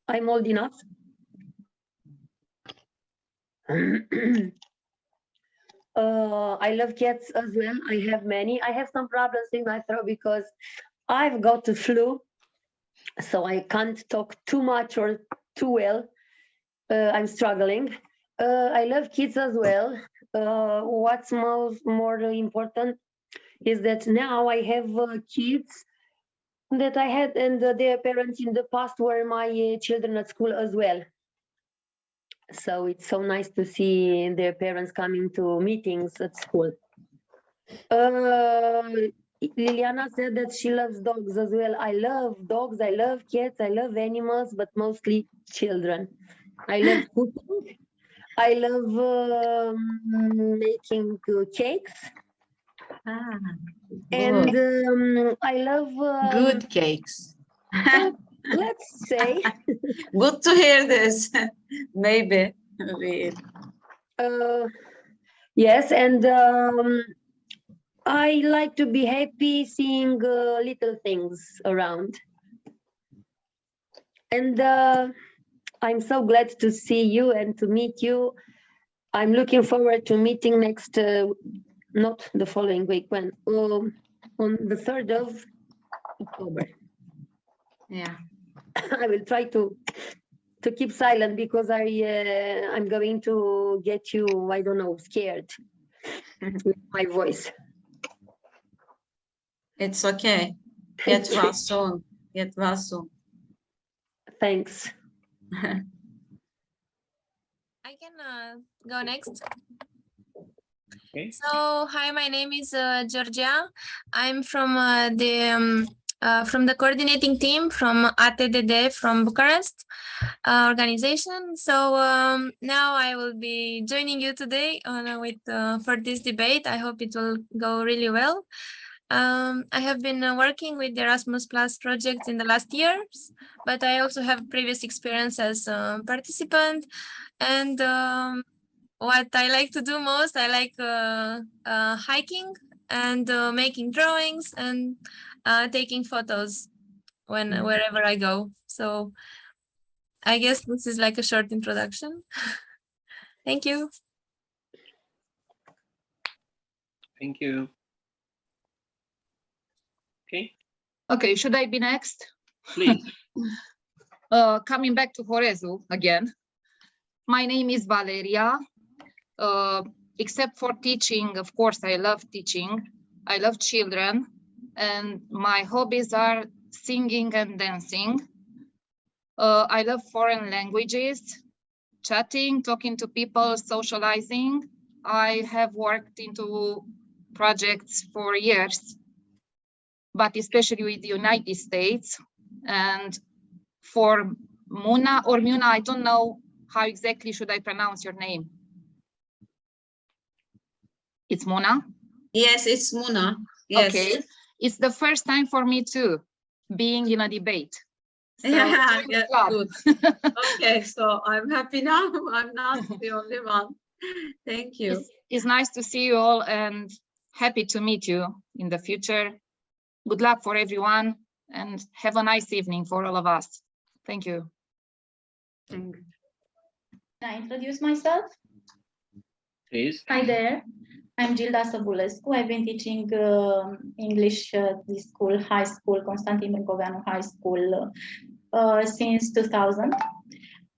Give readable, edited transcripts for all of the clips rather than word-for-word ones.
I'm old enough. I love cats as well. I have many. I have some problems in my throat because I've got the flu, so I can't talk too much or too well. I'm struggling. I love kids as well. What's more important is that now I have kids that I had, and their parents in the past were my children at school as well. So it's so nice to see their parents coming to meetings at school. Liliana said that she loves dogs as well. I love dogs, I love cats, I love animals, but mostly children. I love cooking. I love making cakes. And I love good cakes. Let's say. Good to hear this. Maybe. Yes, and I like to be happy seeing little things around. And I'm so glad to see you and to meet you. I'm looking forward to meeting next, not the following week, when on the 3rd of October. Yeah. I will try to keep silent because I'm going to get you, I don't know, scared with my voice. It's okay. Get well soon. Get well soon. Thanks. I can go next. Okay. So, hi, my name is Georgia. I'm from the coordinating team from ATDD from Bucharest organization. So now I will be joining you today for this debate. I hope it will go really well. I have been working with the Erasmus Plus project in the last years, but I also have previous experience as a participant. And what I like to do most, I like hiking and making drawings and taking photos wherever I go. So I guess this is like a short introduction. Thank you. Thank you. Okay. Okay, should I be next? Please. Coming back to Horezu again. My name is Valeria. Except for teaching, of course, I love teaching. I love children, and my hobbies are singing and dancing. I love foreign languages, chatting, talking to people, socializing. I have worked into projects for years, but especially with the United States. And for Muna or Muna, I don't know how exactly should I pronounce your name. It's Muna? Yes, it's Muna. Yes. Okay. It's the first time for me too, being in a debate. So yeah, club. good. Okay, so I'm happy now. I'm not the only one. Thank you. It's nice to see you all and happy to meet you in the future. Good luck for everyone and have a nice evening for all of us. Thank you. Thank you. Can I introduce myself? Please. Hi there. I'm Gilda Săbulescu. I've been teaching English this school, high school, Constantin Brâncoveanu High School since 2000.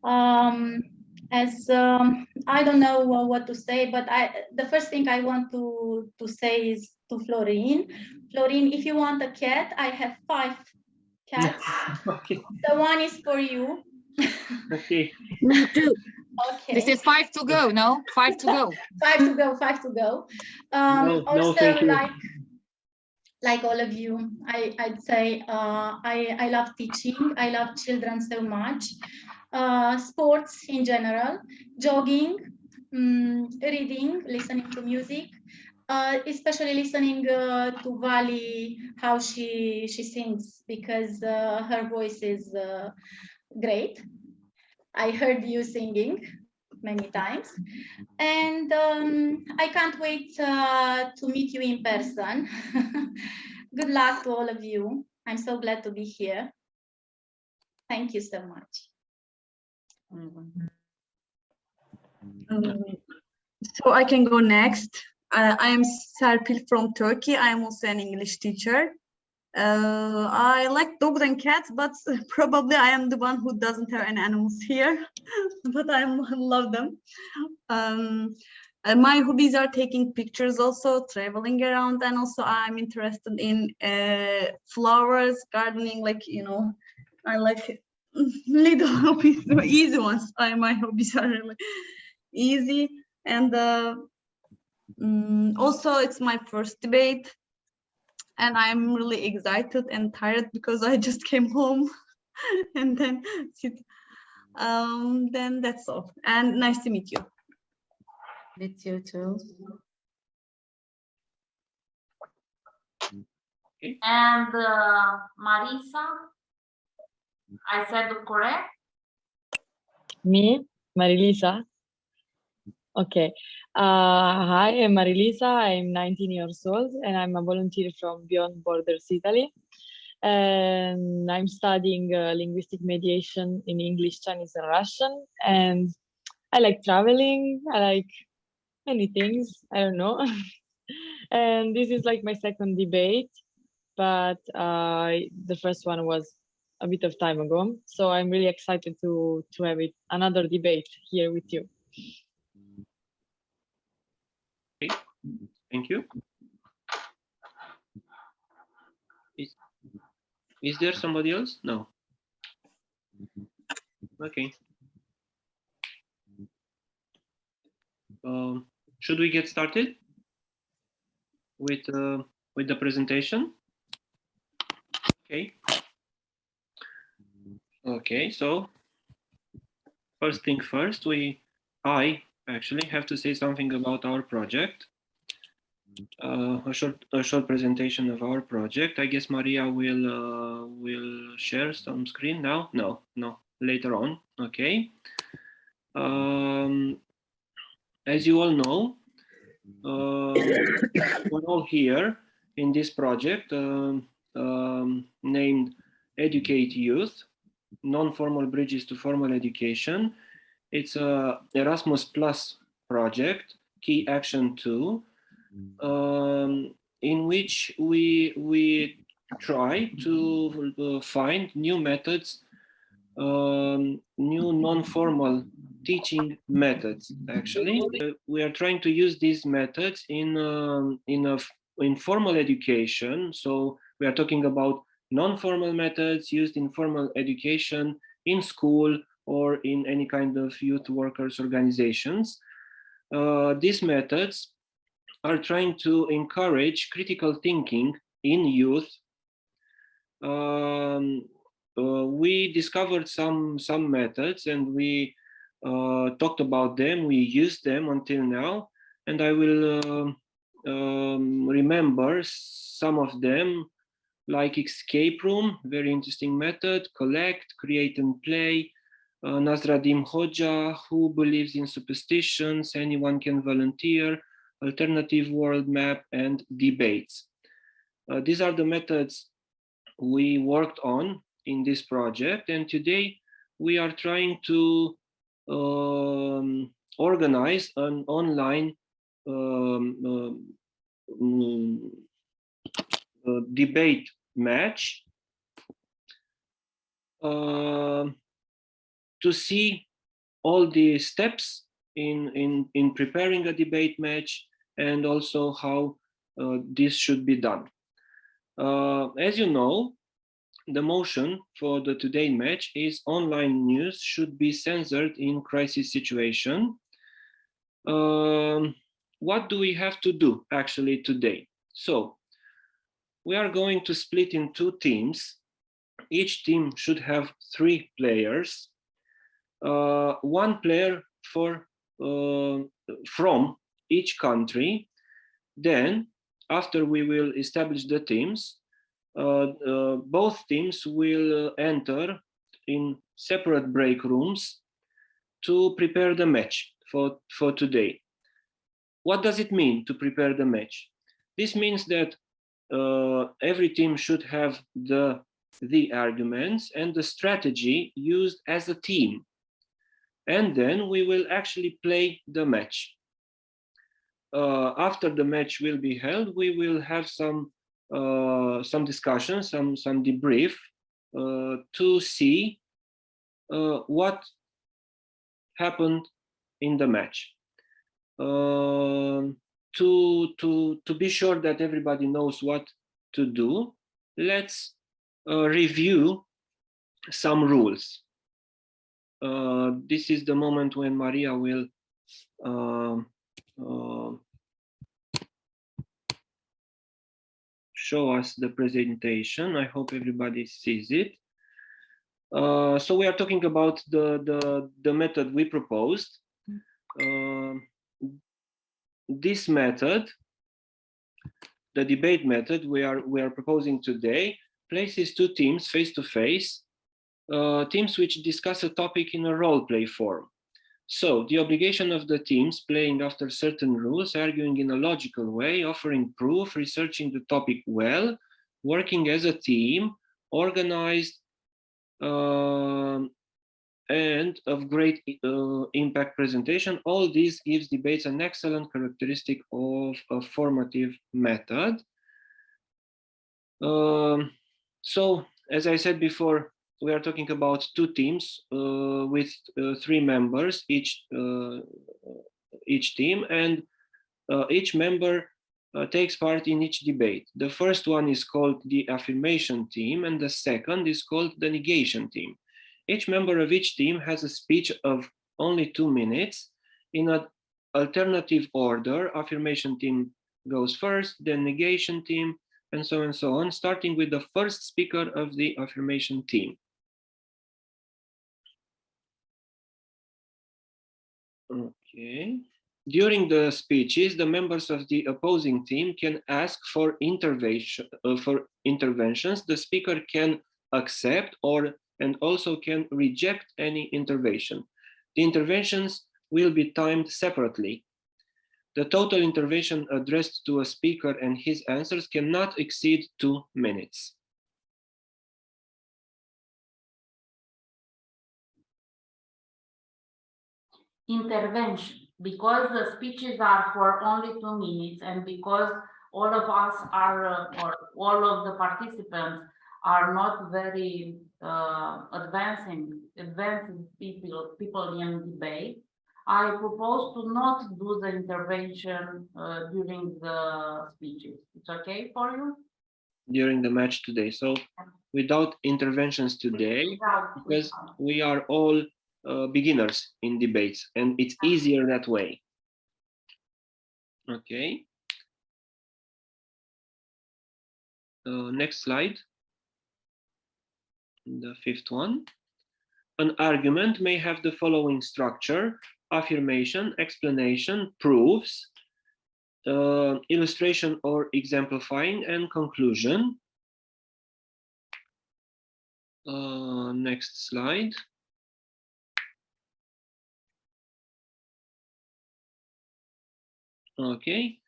I don't know what to say, but the first thing I want to say is to Florin. Florin, if you want a cat, I have 5 cats. Okay. The one is for you. Okay. Me too. Okay. This is 5 to go, no? 5 to go. 5 to go, 5 to go. No, Also, thank you. like all of you, I'd say I love teaching. I love children so much. Sports in general, jogging, reading, listening to music, especially listening to Vali, how she sings, because her voice is great. I heard you singing many times, and I can't wait to meet you in person. Good luck to all of you. I'm so glad to be here. Thank you so much. So I can go next. I am Serpil from Turkey. I am also an English teacher. I like dogs and cats, but probably I am the one who doesn't have any animals here, but I love them. My hobbies are taking pictures, also traveling around, and also I'm interested in flowers, gardening, like, you know, I like little hobbies, easy ones. My hobbies are really easy. And also it's my first debate, and I'm really excited and tired because I just came home and then then that's all. And nice to meet you. Meet you too. And Marisa, I said correct? Me, Marilisa. Okay. Hi, I'm Marilisa. I'm 19 years old and I'm a volunteer from Beyond Borders, Italy. And I'm studying linguistic mediation in English, Chinese, and Russian. And I like traveling. I like many things. I don't know. And this is like my second debate, but the first one was a bit of time ago. So I'm really excited to have another debate here with you. Okay, thank you. Is there somebody else? No. Okay. Should we get started with the presentation? Okay. Okay, so first thing first, I actually have to say something about our project. A short presentation of our project. I guess Maria will share some screen now. No, later on. Okay. As you all know, we're all here in this project named Educate Youth, Non-Formal Bridges to Formal Education. It's a Erasmus Plus project, K.A.2 Action, in which we try to find new methods, new non-formal teaching methods. Actually, we are trying to use these methods in formal education. So we are talking about non-formal methods used in formal education in school or in any kind of youth workers organizations. These methods are trying to encourage critical thinking in youth. We discovered some methods and we talked about them, we used them until now, and I will remember some of them, like escape room, very interesting method, collect, create and play, Nasradim Hoja, who believes in superstitions, anyone can volunteer, alternative world map, and debates. These are the methods we worked on in this project, and today we are trying to organize an online debate match to see all the steps in preparing a debate match and also how this should be done. As you know, the motion for the today match is online news should be censored in crisis situation. What do we have to do actually today? So we are going to split in two teams. Each team should have 3 players. 1 player from each country. Then, after we will establish the teams, both teams will enter in separate break rooms to prepare the match for today. What does it mean to prepare the match? This means that every team should have the arguments and the strategy used as a team. and then we will actually play the match. After the match will be held, we will have some discussion, some debrief to see what happened in the match. To be sure that everybody knows what to do, let's review some rules. This is the moment when Maria will show us the presentation. I hope everybody sees it. So we are talking about the method we proposed. This method, the debate method we are proposing today, places two teams face to face, teams which discuss a topic in a role play form. So the obligation of the teams playing after certain rules, arguing in a logical way, offering proof, researching the topic well, working as a team, organized, and of great impact presentation. All this gives debates an excellent characteristic of a formative method. So, as I said before, we are talking about two teams with 3 members each team, and each member takes part in each debate. The first one is called the affirmation team, and the second is called the negation team. Each member of each team has a speech of only 2 minutes in an alternative order. Affirmation team goes first, then negation team, and so on, starting with the first speaker of the affirmation team. Okay. During the speeches, the members of the opposing team can ask for interventions. The speaker can accept and also can reject any intervention. The interventions will be timed separately. The total intervention addressed to a speaker and his answers cannot exceed 2 minutes. Intervention, because the speeches are for only 2 minutes, and because all of us are, or all of the participants are not very advanced people in debate, I propose to not do the intervention during the speeches. It's okay for you? During the match today. So without interventions today, because we are all beginners in debates, and it's easier that way. Okay. Next slide. The 5th one. An argument may have the following structure: affirmation, explanation, proofs, illustration or exemplifying, and conclusion. Next slide. Okay.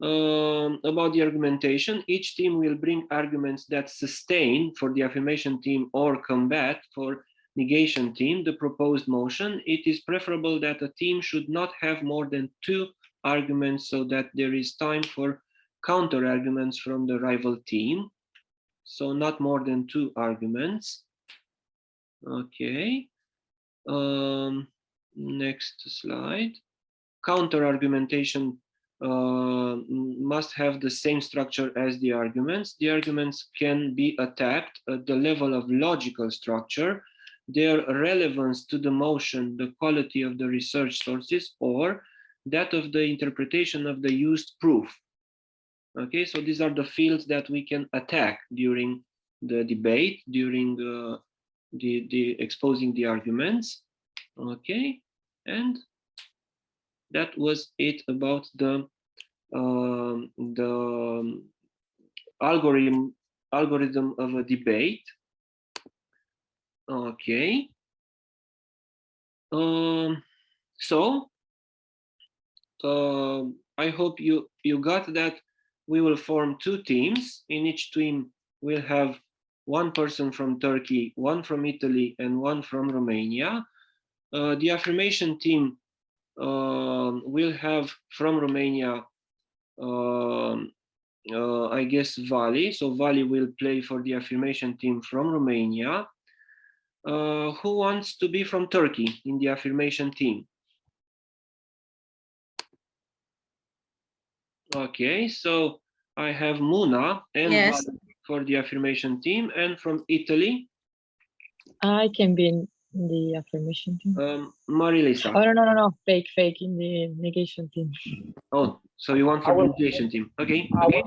About the argumentation, each team will bring arguments that sustain for the affirmation team or combat for negation team the proposed motion. It is preferable that a team should not have more than 2 arguments so that there is time for counter arguments from the rival team. So not more than 2 arguments. Okay. Next slide. Counter argumentation must have the same structure as the arguments. The arguments can be attacked at the level of logical structure, their relevance to the motion, the quality of the research sources, or that of the interpretation of the used proof. Okay, so these are the fields that we can attack during the debate, during the exposing the arguments. Okay, and that was it about the algorithm of a debate. Okay. So I hope you got that we will form 2 teams. In each team we'll have 1 person from Turkey, 1 from Italy, and 1 from Romania. The affirmation team will have from Romania, I guess, Vali. So Vali will play for the affirmation team from Romania. Who wants to be from Turkey in the affirmation team? Okay, so I have Muna and Yes. Vali for the affirmation team, and from Italy, I can be in the affirmation team. Marilisa. Oh, no, fake in the negation team. Oh, so you want for the negation team? Okay, okay.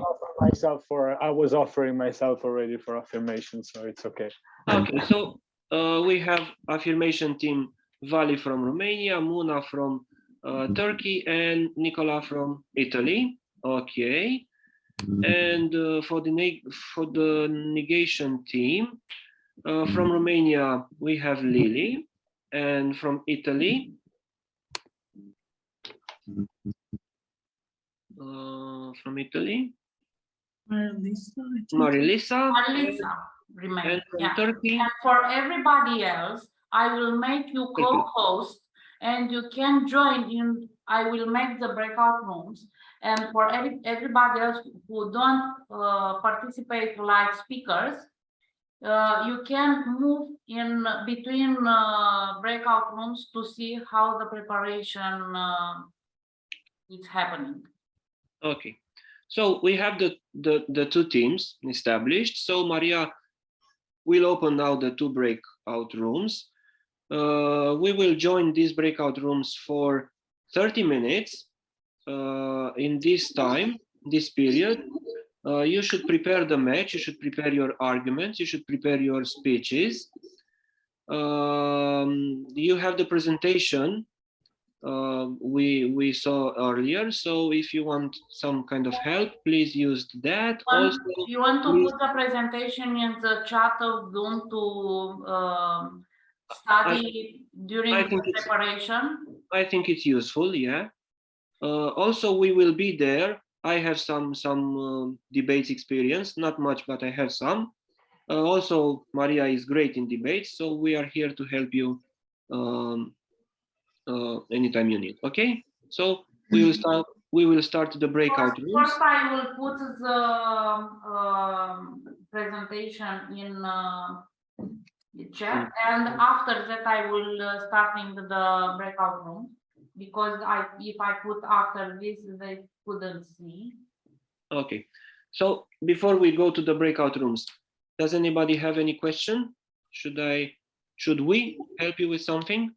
I was offering myself already for affirmation, so it's okay. Okay, so we have affirmation team Vali from Romania, Muna from Turkey, and Nicola from Italy. Okay, and for the negation team from Romania we have Lily, and from Italy Marilisa, Remain. and from Yeah. Turkey. And for everybody else, I will make you co-host, and you can join in. I will make the breakout rooms, and for everybody else who don't participate like speakers, you can move in between breakout rooms to see how the preparation is happening. Okay, so we have the two teams established. So Maria will open now the two breakout rooms. We will join these breakout rooms for 30 minutes. In this time, this period, you should prepare the match, you should prepare your arguments, you should prepare your speeches. You have the presentation we saw earlier, so if you want some kind of help, please use that. Also, you want to put the presentation in the chat of Zoom to study during the preparation? I think it's useful, yeah. Also, we will be there. I have some debates experience, not much, but I have some. Also, Maria is great in debates, so we are here to help you anytime you need. Okay, so we will start the breakout rooms. First, I will put the presentation in the chat, and after that, I will starting the breakout room, because if I put after this, they couldn't see. Okay, so before we go to the breakout rooms, does anybody have any question? Should we help you with something?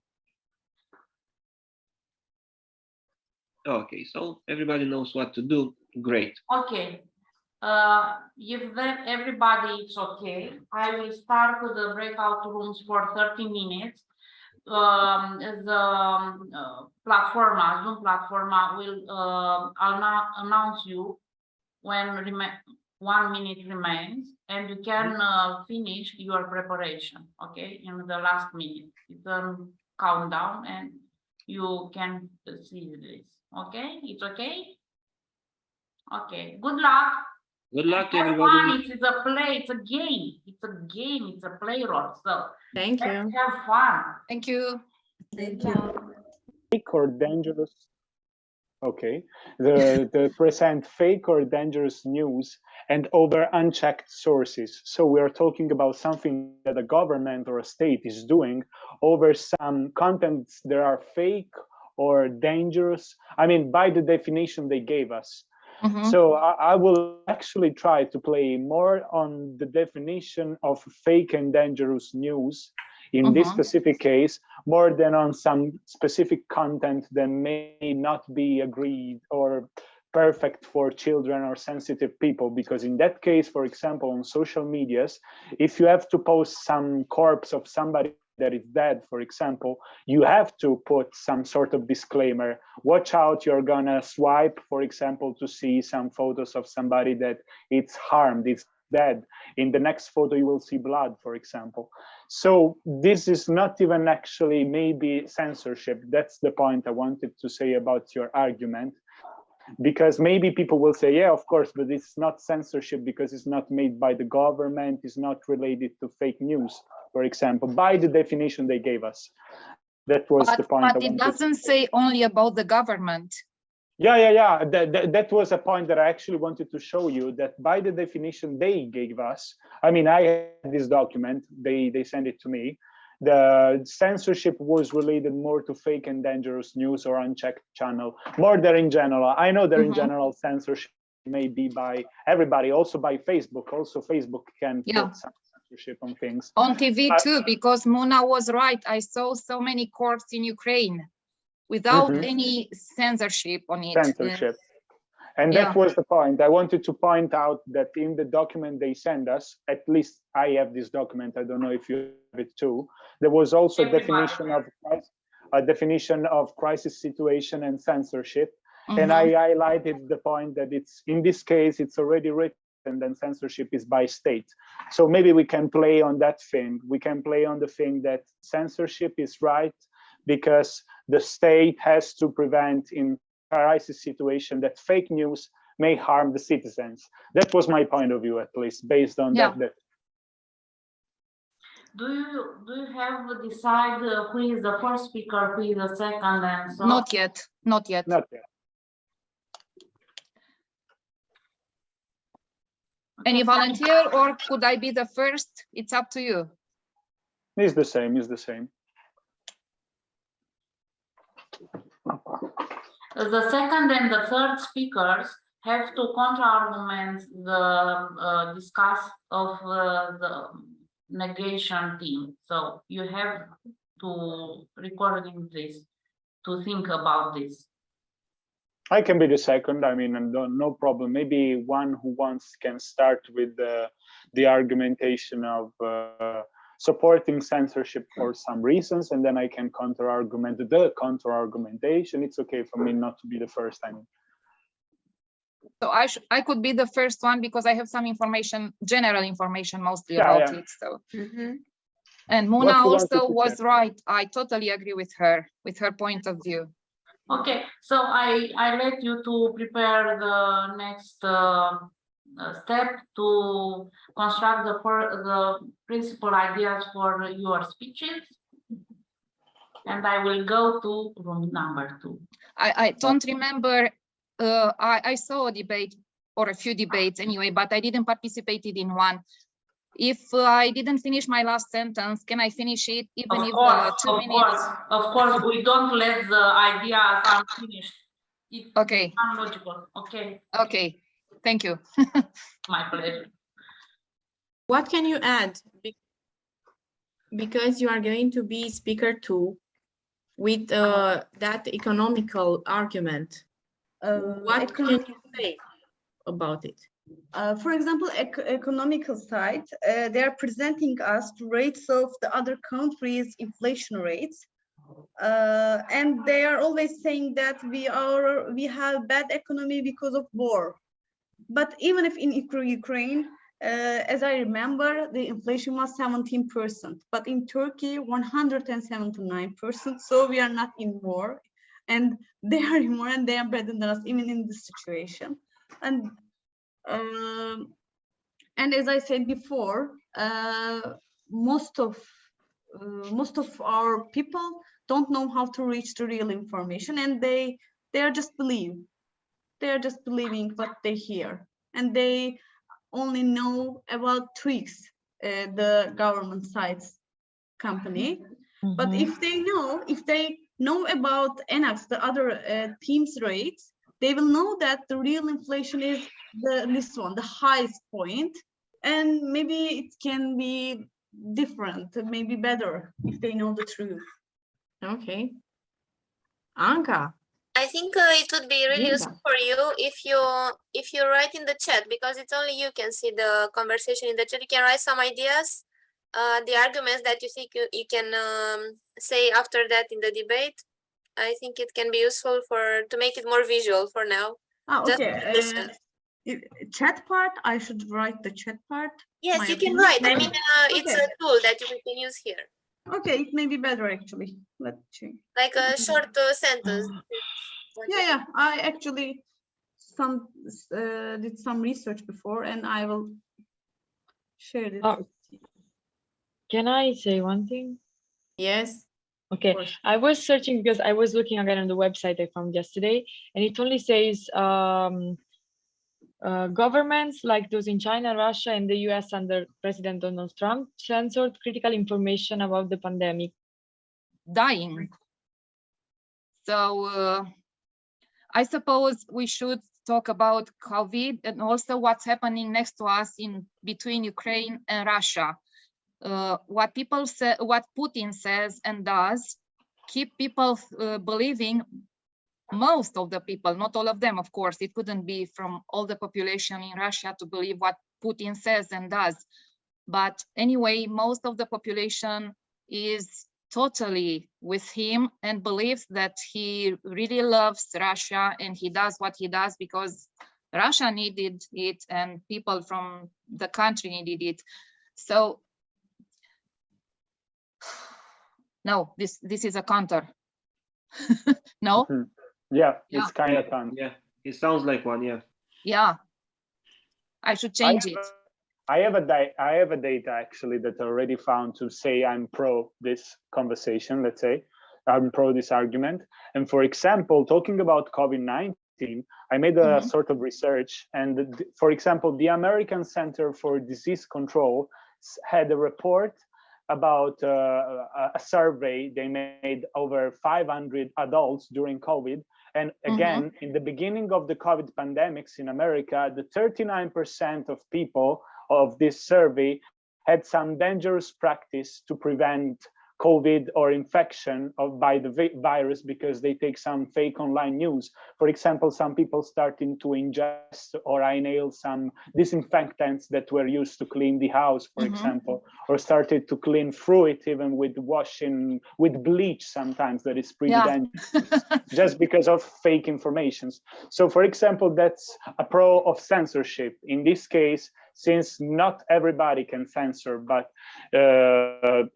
Okay, so everybody knows what to do. Great. Okay. If then everybody is okay, I will start with the breakout rooms for 30 minutes. The Zoom platform will announce you when 1 minute remains, and you can finish your preparation, okay, in the last minute. You can count down and you can see this, okay? It's okay? Okay, good luck. Good luck to everybody. It's a play, it's a game. It's a game, it's a play role. So Thank you. let's have fun. Thank you. Thank you. Fake or dangerous? Okay, the present fake or dangerous news and over unchecked sources. So we are talking about something that a government or a state is doing over some contents that are fake or dangerous. I mean, by the definition they gave us. So I will actually try to play more on the definition of fake and dangerous news in this specific case, more than on some specific content that may not be agreed or perfect for children or sensitive people. Because in that case, for example, on social medias, if you have to post some corpse of somebody that is dead, for example, you have to put some sort of disclaimer. Watch out, you're gonna swipe, for example, to see some photos of somebody that it's harmed, it's dead. In the next photo, you will see blood, for example. So this is not even actually maybe censorship. That's the point I wanted to say about your argument. Because maybe people will say, yeah, of course, but it's not censorship because it's not made by the government, it's not related to fake news, for example, by the definition they gave us. That was the point. But it doesn't say only about the government. Yeah. That was a point that I actually wanted to show you, that by the definition they gave us, I mean, I had this document, they sent it to me. The censorship was related more to fake and dangerous news or unchecked channel, more than in general. I know that in general censorship may be by everybody, also by Facebook. Also Facebook can put some censorship on things. On TV too, because Muna was right. I saw so many courts in Ukraine without any censorship on it. Censorship. And that was the point. I wanted to point out that in the document they send us, at least I have this document, I don't know if you have it too, there was also a definition of crisis situation and censorship. And I highlighted the point that it's, in this case, it's already written, and then censorship is by state. So maybe we can play on that thing. We can play on the thing that censorship is right because the state has to prevent in crisis situation that fake news may harm the citizens. That was my point of view, at least based on that. Do you have decided who is the first speaker, who is the second, and so? Not yet. Not yet. Any volunteer, or could I be the first? It's up to you. It's the same. It's the same. The second and the third speakers have to counter-argument the discuss of the negation team. So you have to recording this, to think about this. I can be the second. I mean, no problem. Maybe one who wants can start with the argumentation of supporting censorship for some reasons, and then I can counter-argument the counter-argumentation. It's okay for me not to be the first. I mean, so I could be the first one because I have some information, general information mostly about it. So, and Muna also was right. I totally agree with her point of view. Okay, so I let you to prepare the next step to construct the principal ideas for your speeches, and I will go to room number 2. I don't remember. I saw a debate or a few debates anyway, but I didn't participate in one. If I didn't finish my last sentence, can I finish it even if 2 minutes? Of course, we don't let the ideas unfinished. It's unlogical. Okay, thank you. My pleasure. What can you add? Because you are going to be speaker 2 with that economical argument. What can you say about it? For example, economical side, they are presenting us the rates of the other countries' inflation rates, and they are always saying that we have bad economy because of war. But even if in Ukraine, as I remember, the inflation was 17%, but in Turkey 179%. So we are not in war, and they are in war, and they are better than us even in this situation. And as I said before, most of our people don't know how to reach the real information, and they are just believing what they hear, and they only know about tweaks, the government side's company. But if they know about ENAX, the other team's rates, they will know that the real inflation is this one, the highest point, and maybe it can be different, maybe better if they know the truth. Okay. Anka. I think it would be really useful for you if you write in the chat, because it's only you can see the conversation in the chat. You can write some ideas, the arguments that you think you can say after that in the debate. I think it can be useful to make it more visual for now. Okay. Chat part, I should write the chat part. Yes, you can write. I mean, it's a tool that you can use here. Okay, it may be better actually. Let's check. Like a short sentence. Yeah. I actually did some research before, and I will share it. Can I say one thing? Yes. Okay, course. I was searching because I was looking again on the website I found yesterday, and it only says governments like those in China, Russia, and the US under President Donald Trump censored critical information about the pandemic. Dying. So I suppose we should talk about COVID and also what's happening next to us in between Ukraine and Russia. What people say, what Putin says and does, keep people believing. Most of the people, not all of them, of course, it couldn't be from all the population in Russia to believe what Putin says and does. But anyway, most of the population is totally with him and believes that he really loves Russia and he does what he does because Russia needed it and people from the country needed it. So no, this is a counter. No? Yeah, it's kind of fun. Yeah, it sounds like one. Yeah. Yeah, I should change it. I have a data actually that I already found to say I'm pro this conversation. Let's say I'm pro this argument. And for example, talking about COVID-19, I made a sort of research, and for example, the American Center for Disease Control had a report about a survey they made over 500 adults during COVID. And again, in the beginning of the COVID pandemics in America, the 39% of people of this survey had some dangerous practice to prevent COVID or infection by the virus because they take some fake online news. For example, some people starting to ingest or inhale some disinfectants that were used to clean the house, for example, or started to clean fruit even with washing with bleach sometimes that is pretty dangerous just because of fake informations. So for example, that's a pro of censorship. In this case, since not everybody can censor but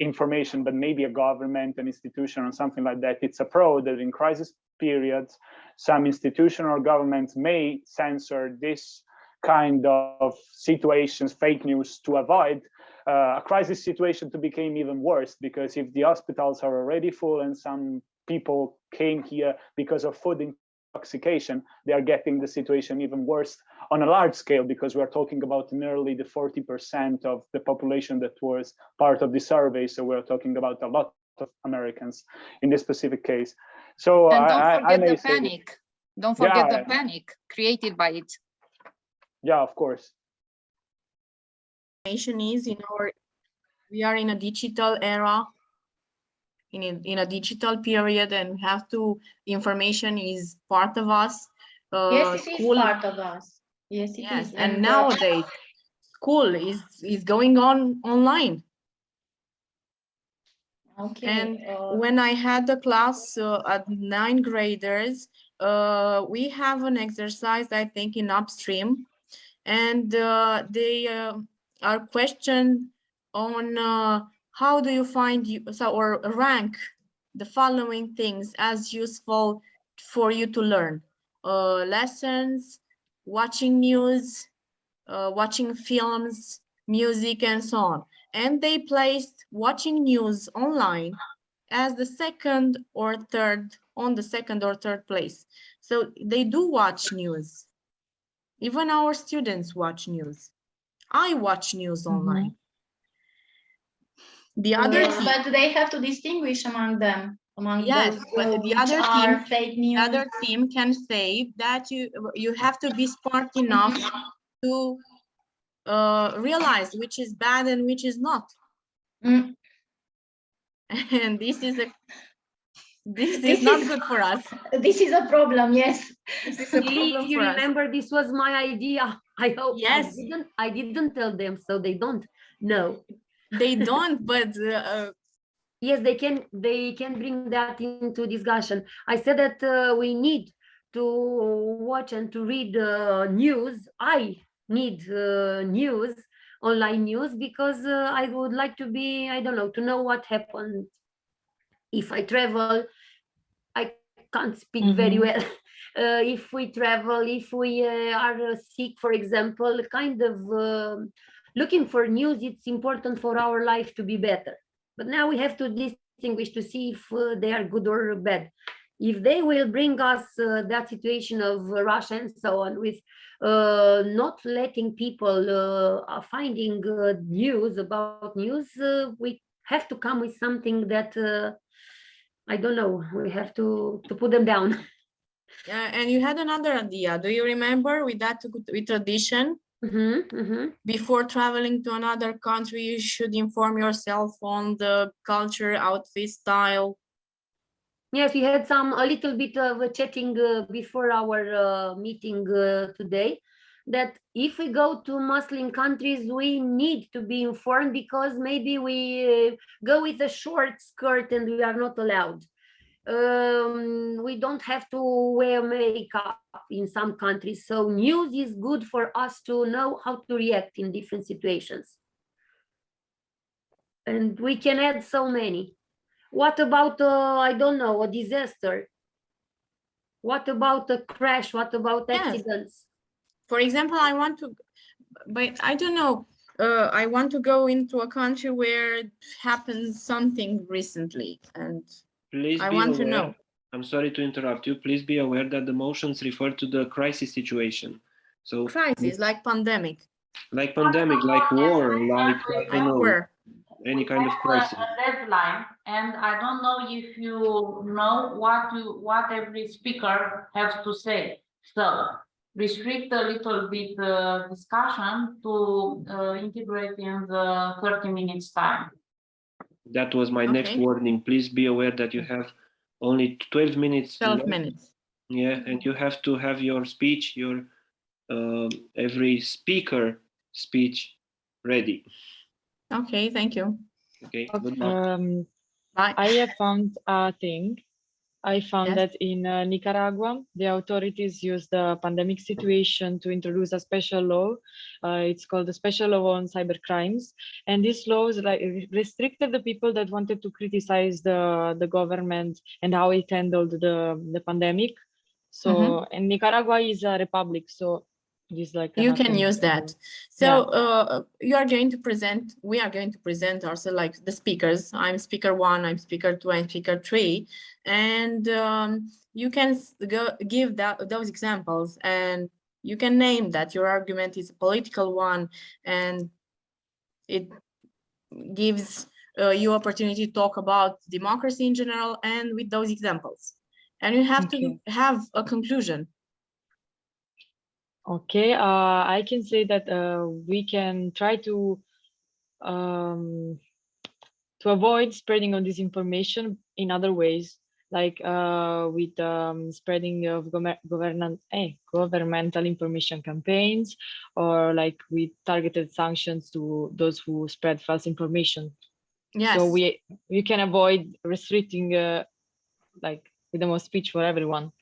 information, but maybe a government, an institution or something like that, it's a pro that in crisis periods, some institution or governments may censor this kind of situations, fake news, to avoid a crisis situation to become even worse. Because if the hospitals are already full and some people came here because of food intoxication, they are getting the situation even worse on a large scale, because we're talking about nearly the 40% of the population that was part of the survey. So we're talking about a lot of Americans in this specific case. So and don't forget the panic. Don't forget the panic created by it. Yeah, of course. Information is we are in a digital era, in a digital period, and we have to, information is part of us. Yes, it is part of us. Yes, it is. And nowadays, school is going on online. Okay. And when I had the class at 9th graders, we have an exercise, I think, in upstream, and they are questioned on how do you find or rank the following things as useful for you to learn: lessons, watching news, watching films, music, and so on. And they placed watching news online as the second or third place. So they do watch news. Even our students watch news. I watch news online. The other team, but they have to distinguish among them. Yes, but the other team, fake news. The other team can say that you have to be smart enough to realize which is bad and which is not. And this is not good for us. This is a problem. Yes. This is a problem if you for us. remember, this was my idea. I hope. Yes. I didn't tell them, so they don't know. They don't, but yes, they can bring that into discussion. I said that we need to watch and to read news. I need news, online news, because I would like to be, I don't know, to know what happened. If I travel, I can't speak very well. If we travel, if we are sick, for example, kind of looking for news, it's important for our life to be better. But now we have to distinguish to see if they are good or bad. If they will bring us that situation of Russia and so on, with not letting people finding news about news, we have to come with something that I don't know. We have to put them down. And you had another idea. Do you remember with that with tradition? Before traveling to another country, you should inform yourself on the culture, outfit, style. Yes, we had a little bit of chatting before our meeting today, that if we go to Muslim countries, we need to be informed, because maybe we go with a short skirt and we are not allowed. We don't have to wear makeup in some countries. So news is good for us to know how to react in different situations. And we can add so many. What about, I don't know, a disaster? What about a crash? What about accidents? For example, I want to, but I don't know, I want to go into a country where happens something recently, and Please I be want to aware. know. I'm sorry to interrupt you. Please be aware that the motions refer to the crisis situation. So Crisis, like pandemic. like pandemic, like war, like I don't know, War. any kind of have crisis. a deadline, and I don't know if you know what every speaker has to say. So restrict a little bit discussion to integrate in the 30 minutes time. That was my next warning. Please be aware that you have only 12 minutes. 12 minutes. Yeah, and you have to have your speech, your every speaker speech ready. Okay, thank you. Okay, good luck. Bye. I have found a thing. I found Yes. that in Nicaragua, the authorities used the pandemic situation to introduce a special law. It's called the Special Law on Cybercrimes. And this law is like restricted the people that wanted to criticize the government and how it handled the pandemic. So, and Nicaragua is a republic, so it's like You can nothing. use that. So you are going to present, we are going to present ourselves like the speakers. I'm speaker 1, I'm speaker 2, I'm speaker 3. And you can give those examples, and you can name that your argument is a political one, and it gives you opportunity to talk about democracy in general and with those examples. And you have to have a conclusion. Okay, I can say that we can try to avoid spreading of disinformation in other ways, like with spreading of governmental information campaigns, or like with targeted sanctions to those who spread false information. Yes. So we can avoid restricting like freedom of speech for everyone.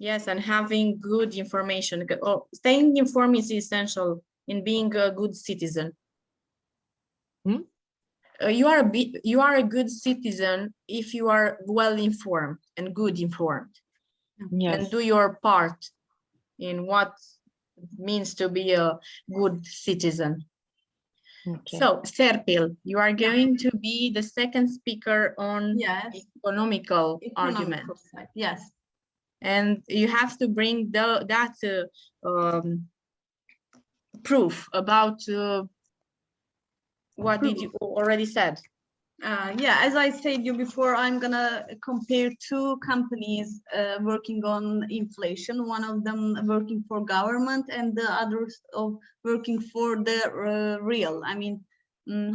Yes, and having good information. Staying informed is essential in being a good citizen. You are a good citizen if you are well informed and good informed. Yes. And do your part in what it means to be a good citizen. Okay. So, Serpil, you are going to be the second speaker on economical argument. Side. Yes. And you have to bring that proof about what did you already said. Yeah, as I said you before, I'm gonna compare two companies working on inflation. One of them working for government and the others of working for the real. I mean,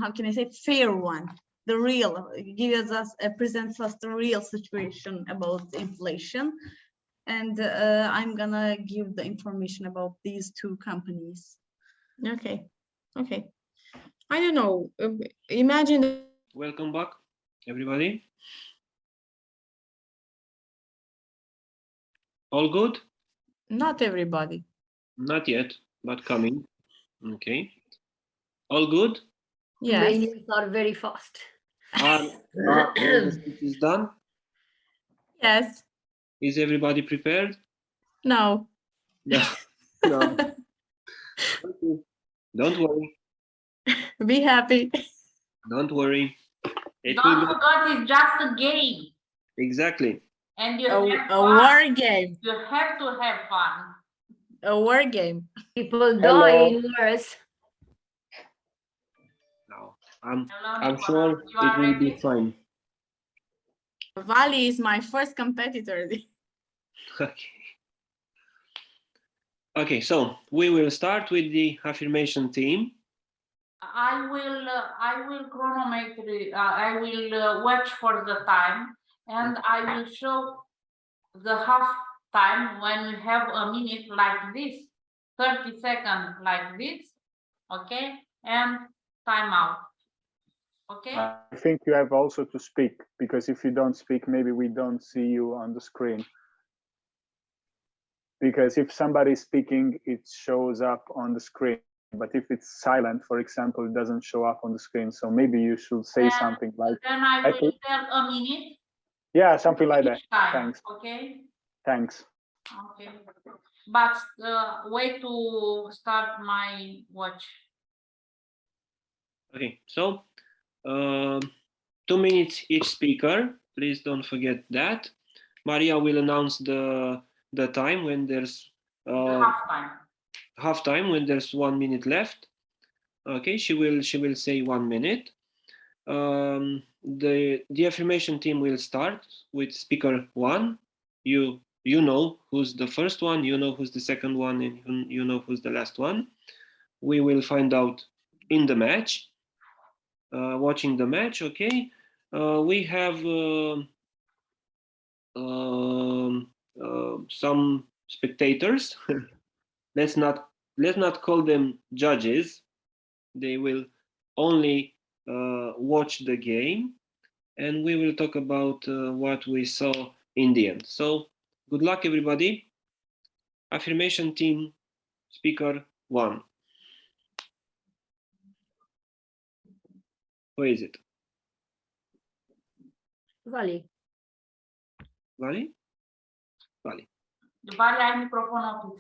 how can I say, fair one? The real gives us presents us the real situation about inflation. And I'm gonna give the information about these two companies. Okay, okay. I don't know. Imagine. Welcome back, everybody. All good? Not everybody. Not yet, but coming. Okay. All good? Yes. Romanians are very fast. All the speech is done? Yes. Is everybody prepared? No. No. No. Okay. Don't worry. Be happy. Don't worry. It Don't will be forget, it's just a game. exactly. And you A have a fun. war game. You have to have fun. A war game. People Hello. die in wars. Now, Hello, I'm Nicola. sure You it are will be ready? fine. Vali is my first competitor. Okay. Okay, so we will start with the affirmation team. I will chronometer. I will watch for the time, and I will show the half time when we have a minute like this, 30 seconds like this, okay, and time out. Okay. I think you have also to speak, because if you don't speak, maybe we don't see you on the screen. Because if somebody's speaking, it shows up on the screen. But if it's silent, for example, it doesn't show up on the screen. So maybe you should say And something like, then I will tell a minute. Yeah, something like that. Each time. Thanks. Okay. Thanks. Okay. But wait to start my watch. Okay, so 2 minutes each speaker. Please don't forget that. Maria will announce the time when there's half time when there's 1 minute left. Okay, she will say 1 minute. The affirmation team will start with speaker 1. You know who's the first one, you know who's the second one, and you know who's the last one. We will find out in the match, watching the match. Okay, we have some spectators. let's not call them judges. They will only watch the game, and we will talk about what we saw in the end. So good luck, everybody. Affirmation team, speaker 1. Who is it? Vali. Vali? Vali. Vali, ai microfonul.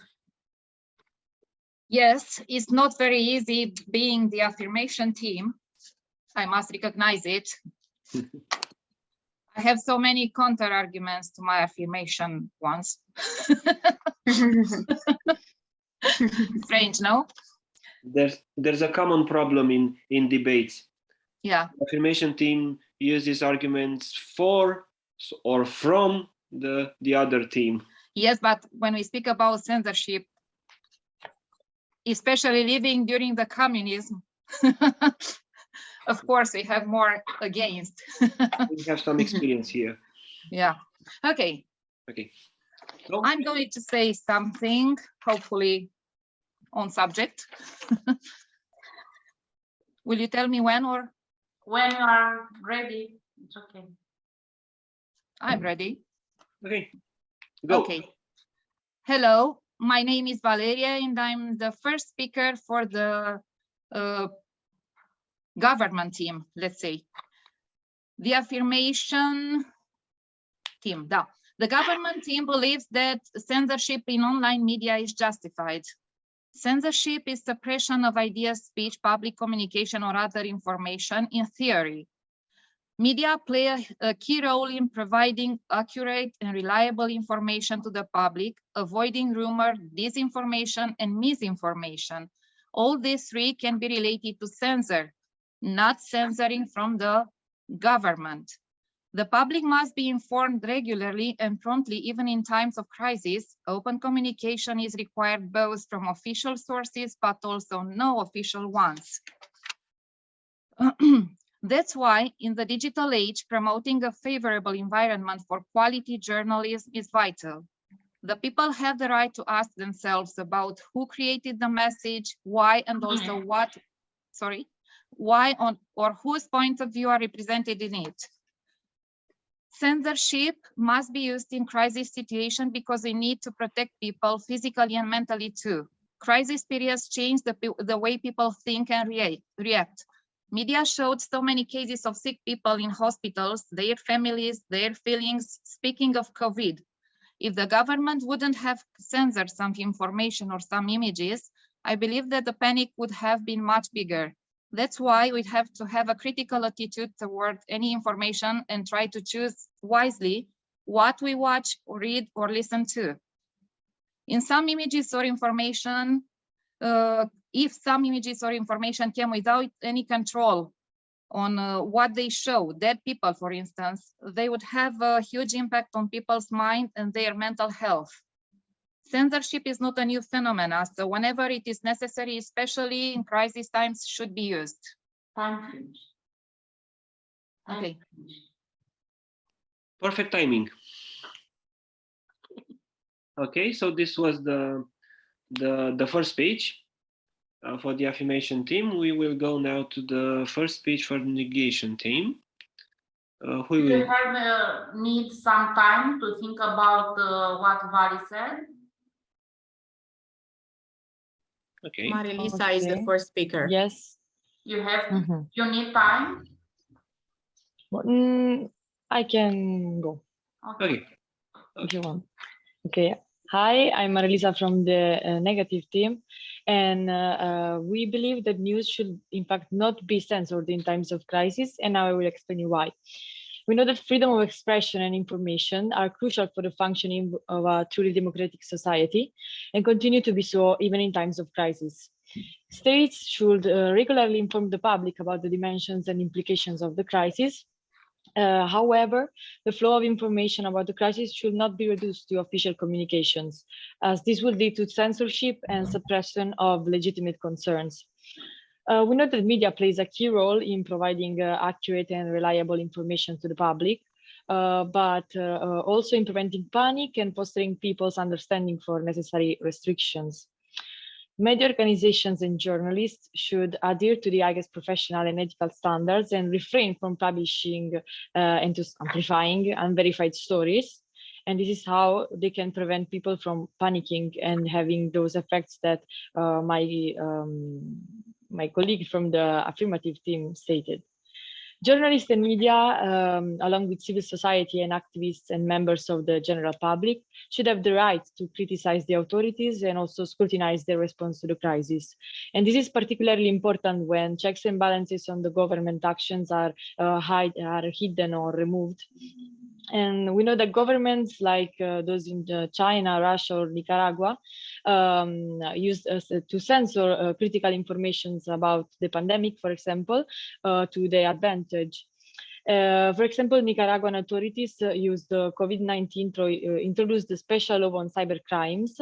Yes, it's not very easy being the affirmation team. I must recognize it. I have so many counter arguments to my affirmation ones. Strange, no? There's a common problem in debates. Yeah. Affirmation team uses arguments for or from the other team. Yes, but when we speak about censorship, especially living during the communism, of course, we have more against. We have some experience here. Yeah. Okay. Okay. So, I'm going to say something, hopefully on subject. Will you tell me when or? When you are ready, it's okay. I'm ready. Okay. Go. Okay. Hello, my name is Valeria, and I'm the first speaker for the government team, let's say. The affirmation team, the government team believes that censorship in online media is justified. Censorship is suppression of ideas, speech, public communication, or other information in theory. Media play a key role in providing accurate and reliable information to the public, avoiding rumor, disinformation, and misinformation. All these three can be related to censor, not censoring from the government. The public must be informed regularly and promptly, even in times of crisis. Open communication is required both from official sources, but also no official ones. That's why, in the digital age, promoting a favorable environment for quality journalism is vital. The people have the right to ask themselves about who created the message, why, and also why or whose point of view are represented in it. Censorship must be used in crisis situations because we need to protect people physically and mentally too. Crisis periods change the way people think and react. Media showed so many cases of sick people in hospitals, their families, their feelings, speaking of COVID. If the government wouldn't have censored some information or some images, I believe that the panic would have been much bigger. That's why we have to have a critical attitude toward any information and try to choose wisely what we watch, read, or listen to. In some images or information, if some images or information came without any control on what they show, dead people, for instance, they would have a huge impact on people's mind and their mental health. Censorship is not a new phenomenon, so whenever it is necessary, especially in crisis times, should be used. Time finished. Okay. Perfect timing. Okay, so this was the first page for the affirmation team. We will go now to the first speech for the negation team. Who Do you will... have need some time to think about what Vali said? Okay. Marilisa is the first speaker. Yes. You have. You need time. I can go. Okay. If you want. Okay. Hi, I'm Marilisa from the negative team, and we believe that news should, in fact, not be censored in times of crisis, and now I will explain you why. We know that freedom of expression and information are crucial for the functioning of a truly democratic society and continue to be so even in times of crisis. States should regularly inform the public about the dimensions and implications of the crisis. However, the flow of information about the crisis should not be reduced to official communications, as this would lead to censorship and suppression of legitimate concerns. We know that media plays a key role in providing accurate and reliable information to the public, but also in preventing panic and fostering people's understanding for necessary restrictions. Media organizations and journalists should adhere to the highest professional and ethical standards and refrain from publishing and just amplifying unverified stories. And this is how they can prevent people from panicking and having those effects that my colleague from the affirmative team stated. Journalists and media, along with civil society and activists and members of the general public, should have the right to criticize the authorities and also scrutinize their response to the crisis. And this is particularly important when checks and balances on the government actions are hidden or removed. And we know that governments like those in China, Russia, or Nicaragua used to censor critical information about the pandemic, for example, to their advantage. For example, Nicaraguan authorities used the COVID-19 to introduce the special law on cyber crimes.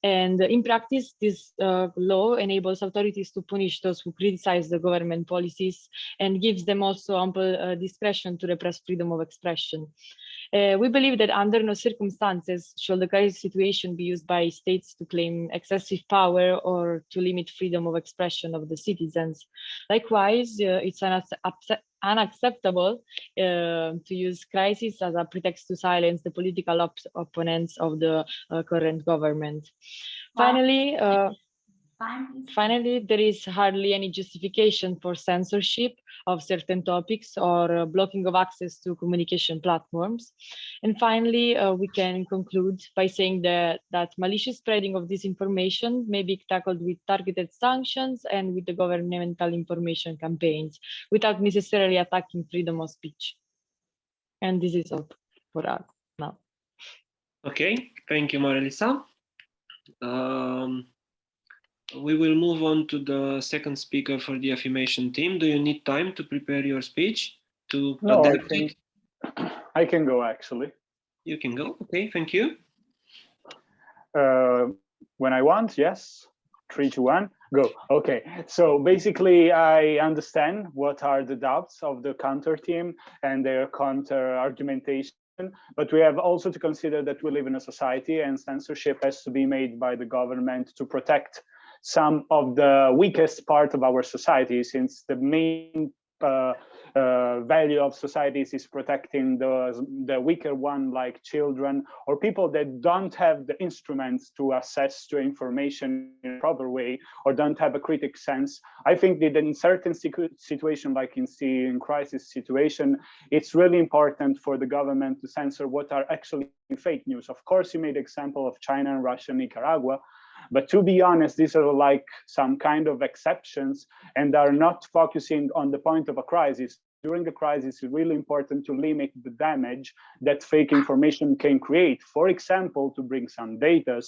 And in practice, this law enables authorities to punish those who criticize the government policies and gives them also ample discretion to repress freedom of expression. We believe that under no circumstances should the crisis situation be used by states to claim excessive power or to limit freedom of expression of the citizens. Likewise, it's unacceptable to use crisis as a pretext to silence the political opponents of the current government. Finally, there is hardly any justification for censorship of certain topics or blocking of access to communication platforms. And finally, we can conclude by saying that malicious spreading of disinformation may be tackled with targeted sanctions and with the governmental information campaigns without necessarily attacking freedom of speech. And this is all for us now. Okay, thank you, Marilisa. We will move on to the second speaker for the affirmation team. Do you need time to prepare your speech? No, I can go actually. You can go. Okay, thank you. When I want, yes. 3, 2, 1, go. Okay, so basically I understand what are the doubts of the counter team and their counter argumentation, but we have also to consider that we live in a society and censorship has to be made by the government to protect some of the weakest part of our society, since the main value of societies is protecting the weaker one, like children or people that don't have the instruments to access to information in a proper way or don't have a critic sense. I think that in certain situation, like in crisis situation, it's really important for the government to censor what are actually fake news. Of course, you made example of China and Russia, Nicaragua, But to be honest, these are like some kind of exceptions and are not focusing on the point of a crisis. During a crisis, it's really important to limit the damage that fake information can create. For example, to bring some data,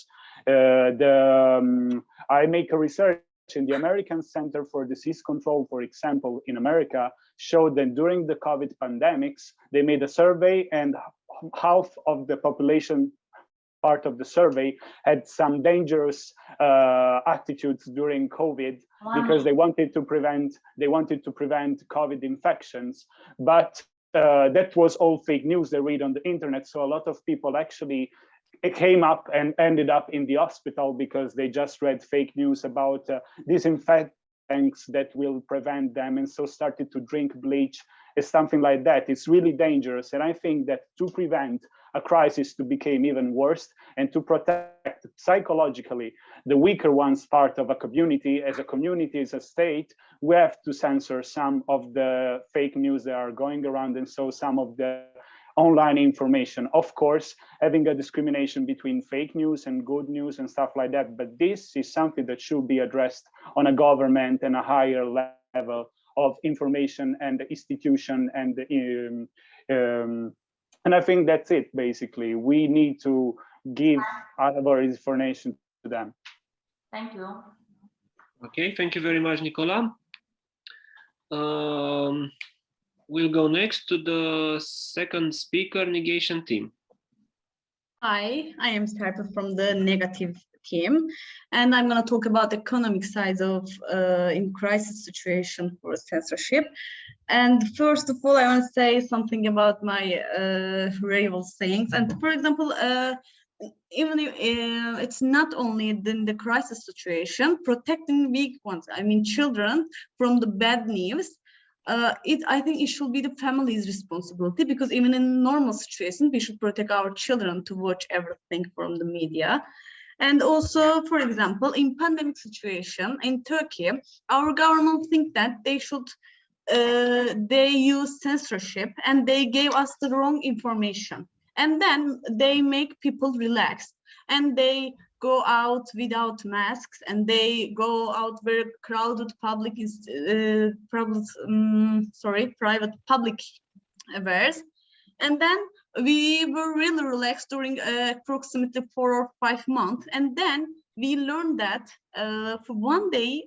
I make a research in the American Center for Disease Control, for example, in America, showed that during the COVID pandemics, they made a survey and half of the population part of the survey had some dangerous attitudes during COVID because they wanted to prevent COVID infections. But that was all fake news they read on the internet. So a lot of people actually came up and ended up in the hospital because they just read fake news about disinfectants that will prevent them, and so started to drink bleach and something like that. It's really dangerous. And I think that to prevent a crisis to become even worse and to protect psychologically the weaker ones part of a community, as a state, we have to censor some of the fake news that are going around, and so some of the online information. Of course, having a discrimination between fake news and good news and stuff like that, but this is something that should be addressed on a government and a higher level of information and institution, and I think that's it. Basically, we need to give our information to them. Thank you. Okay, thank you very much, Nicola. We'll go next to the second speaker, negation team. Hi, I am Serpa from the negative team, and I'm going to talk about economic sides of in crisis situation for censorship. And first of all, I want to say something about my rival sayings. And for example, even if it's not only in the crisis situation, protecting weak ones, I mean children, from the bad news, I think it should be the family's responsibility, because even in normal situation, we should protect our children to watch everything from the media. And also, for example, in pandemic situation in Turkey, our government think that they should they use censorship, and they gave us the wrong information, and then they make people relax, and they go out without masks, and they go out very crowded private public affairs. And then we were really relaxed during approximately 4 or 5 months, and then we learned that for one day,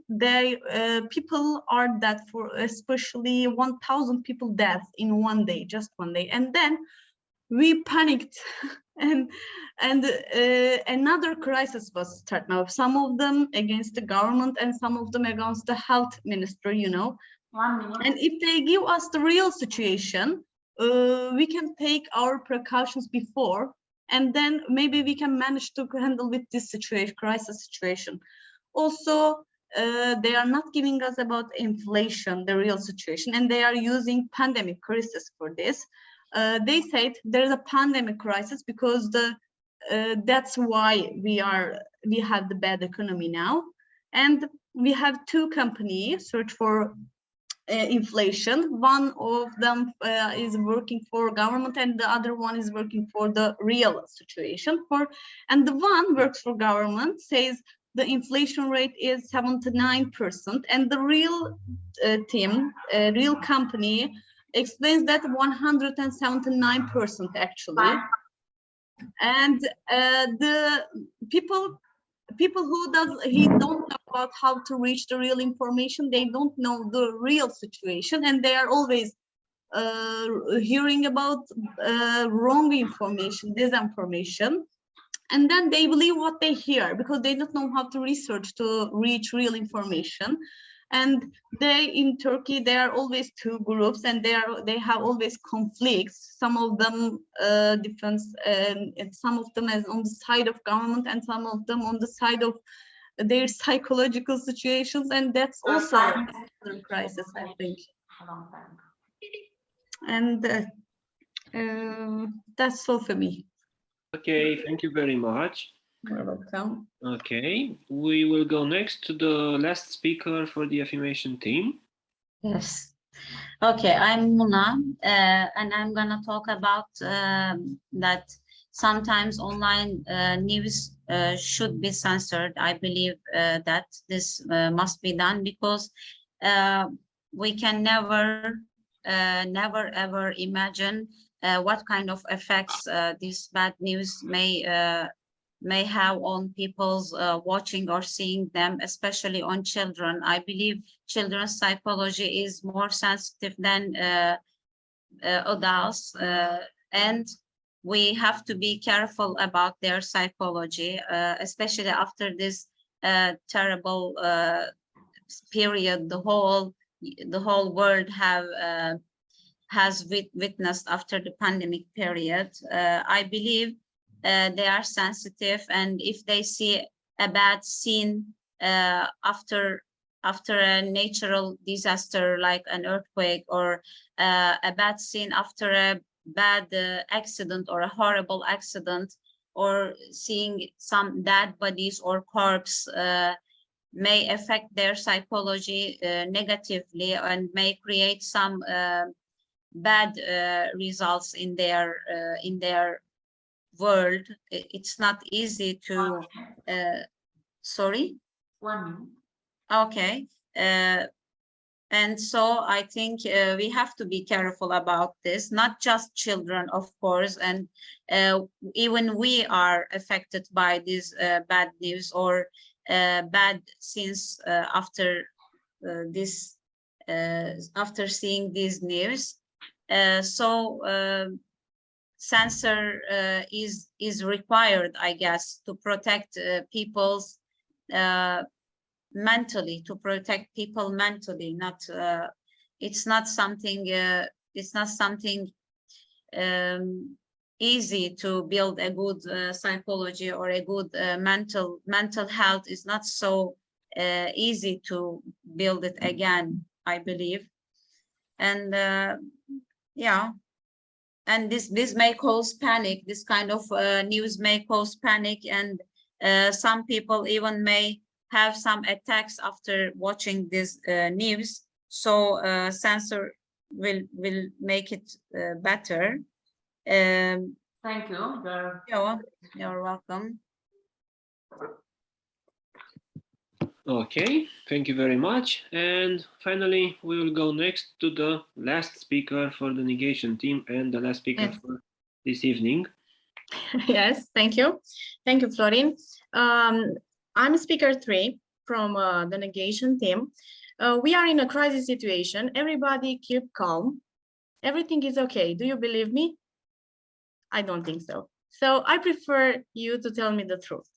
people are dead, for especially 1,000 people dead in one day, just one day. And then we panicked, and another crisis was started now. Some of them against the government, and some of them against the health minister, you know. 1 minute. And if they give us the real situation, we can take our precautions before, and then maybe we can manage to handle with this situation, crisis situation. Also, they are not giving us about inflation, the real situation, and they are using pandemic crisis for this. They said there's a pandemic crisis because that's why we have the bad economy now, and we have 2 companies search for inflation. One of them is working for government, and the other one is working for the real situation. And the one works for government says the inflation rate is 79%, and the real real company explains that 179% actually. And the people who don't know about how to reach the real information, they don't know the real situation, and they are always hearing about wrong information, disinformation, and then they believe what they hear because they don't know how to research to reach real information. And in Turkey, there are always 2 groups, and they have always conflicts. Some of them defense, and some of them is on the side of government, and some of them on the side of their psychological situations, and that's also another crisis, I think. And that's all for me. Okay, thank you very much. You're welcome. Okay, we will go next to the last speaker for the affirmation team. Yes. Okay, I'm Muna, and I'm gonna talk about that sometimes online news should be censored. I believe that this must be done because we can never ever imagine what kind of effects this bad news may have on people's watching or seeing them, especially on children. I believe children's psychology is more sensitive than adults, and we have to be careful about their psychology, especially after this terrible period the whole world has witnessed after the pandemic period. I believe they are sensitive, and if they see a bad scene after a natural disaster like an earthquake, or a bad scene after a bad accident or a horrible accident, or seeing some dead bodies or corpse, may affect their psychology negatively and may create some bad results in their world. It's not easy to sorry, 1 minute. okay. And so I think we have to be careful about this, not just children, of course, and even we are affected by this bad news or bad scenes after this, after seeing these news. So censor is required, I guess, to protect people's mentally, to protect people mentally. Not it's not something easy to build a good psychology or a good mental health. Is not so easy to build it again, I believe. And yeah, and this may cause panic. This kind of news may cause panic, and some people even may have some attacks after watching this news. So censor will make it better. Thank you. You're welcome. Okay, thank you very much. And finally, we will go next to the last speaker for the negation team and the last speaker for this evening. Yes, thank you. Thank you, Florin. I'm speaker 3 from the negation team. We are in a crisis situation. Everybody keep calm. Everything is okay. Do you believe me? I don't think so. So I prefer you to tell me the truth.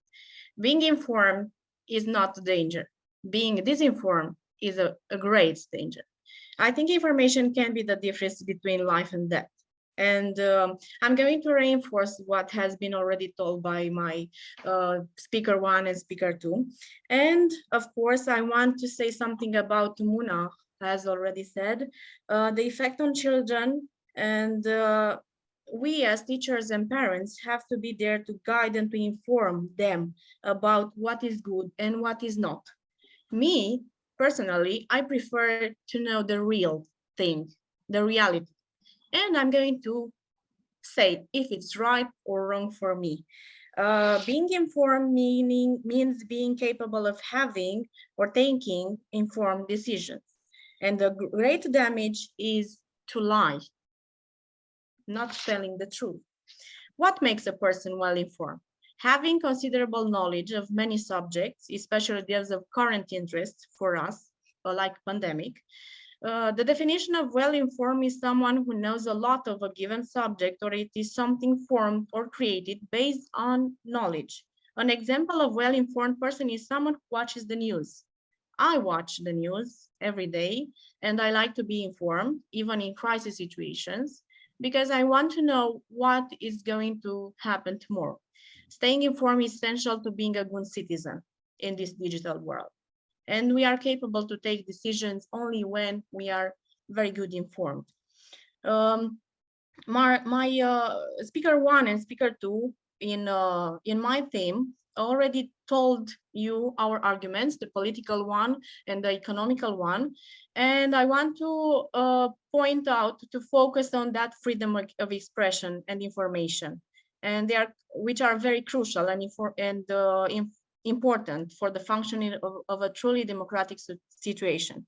Being informed is not a danger. Being disinformed is a great danger. I think information can be the difference between life and death. And I'm going to reinforce what has been already told by my speaker 1 and speaker 2. And of course, I want to say something about Muna, has already said, the effect on children. And we as teachers and parents have to be there to guide and to inform them about what is good and what is not. Me, personally, I prefer to know the real thing, the reality. And I'm going to say if it's right or wrong for me. Being informed means being capable of having or taking informed decisions. And the great damage is to lie, not telling the truth. What makes a person well-informed? Having considerable knowledge of many subjects, especially those of current interest for us, like pandemic. The definition of well-informed is someone who knows a lot of a given subject, or it is something formed or created based on knowledge. An example of well-informed person is someone who watches the news. I watch the news every day, and I like to be informed, even in crisis situations, because I want to know what is going to happen tomorrow. Staying informed is essential to being a good citizen in this digital world. And we are capable to take decisions only when we are very good informed. My speaker 1 and speaker 2 in my theme already told you our arguments, the political one and the economical one. And I want to point out to focus on that freedom of expression and information. and which are very crucial and important for the functioning of a truly democratic situation.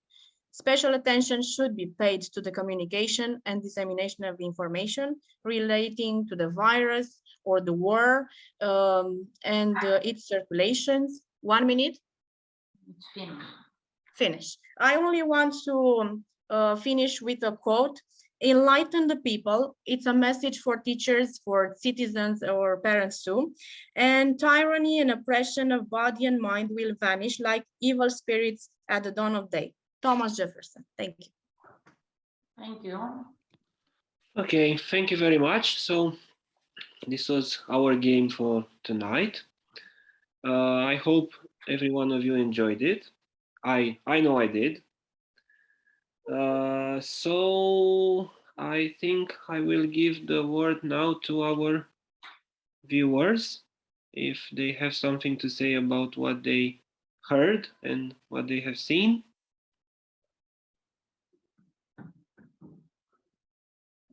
Special attention should be paid to the communication and dissemination of information relating to the virus or the war and its circulations. 1 minute. It's finished. Finish. I only want to finish with a quote. Enlighten the people. It's a message for teachers, for citizens or parents too. And tyranny and oppression of body and mind will vanish like evil spirits at the dawn of day. Thomas Jefferson. Thank you. Thank you. Okay, thank you very much. So this was our game for tonight. I hope every one of you enjoyed it. I know I did. So I think I will give the word now to our viewers if they have something to say about what they heard and what they have seen.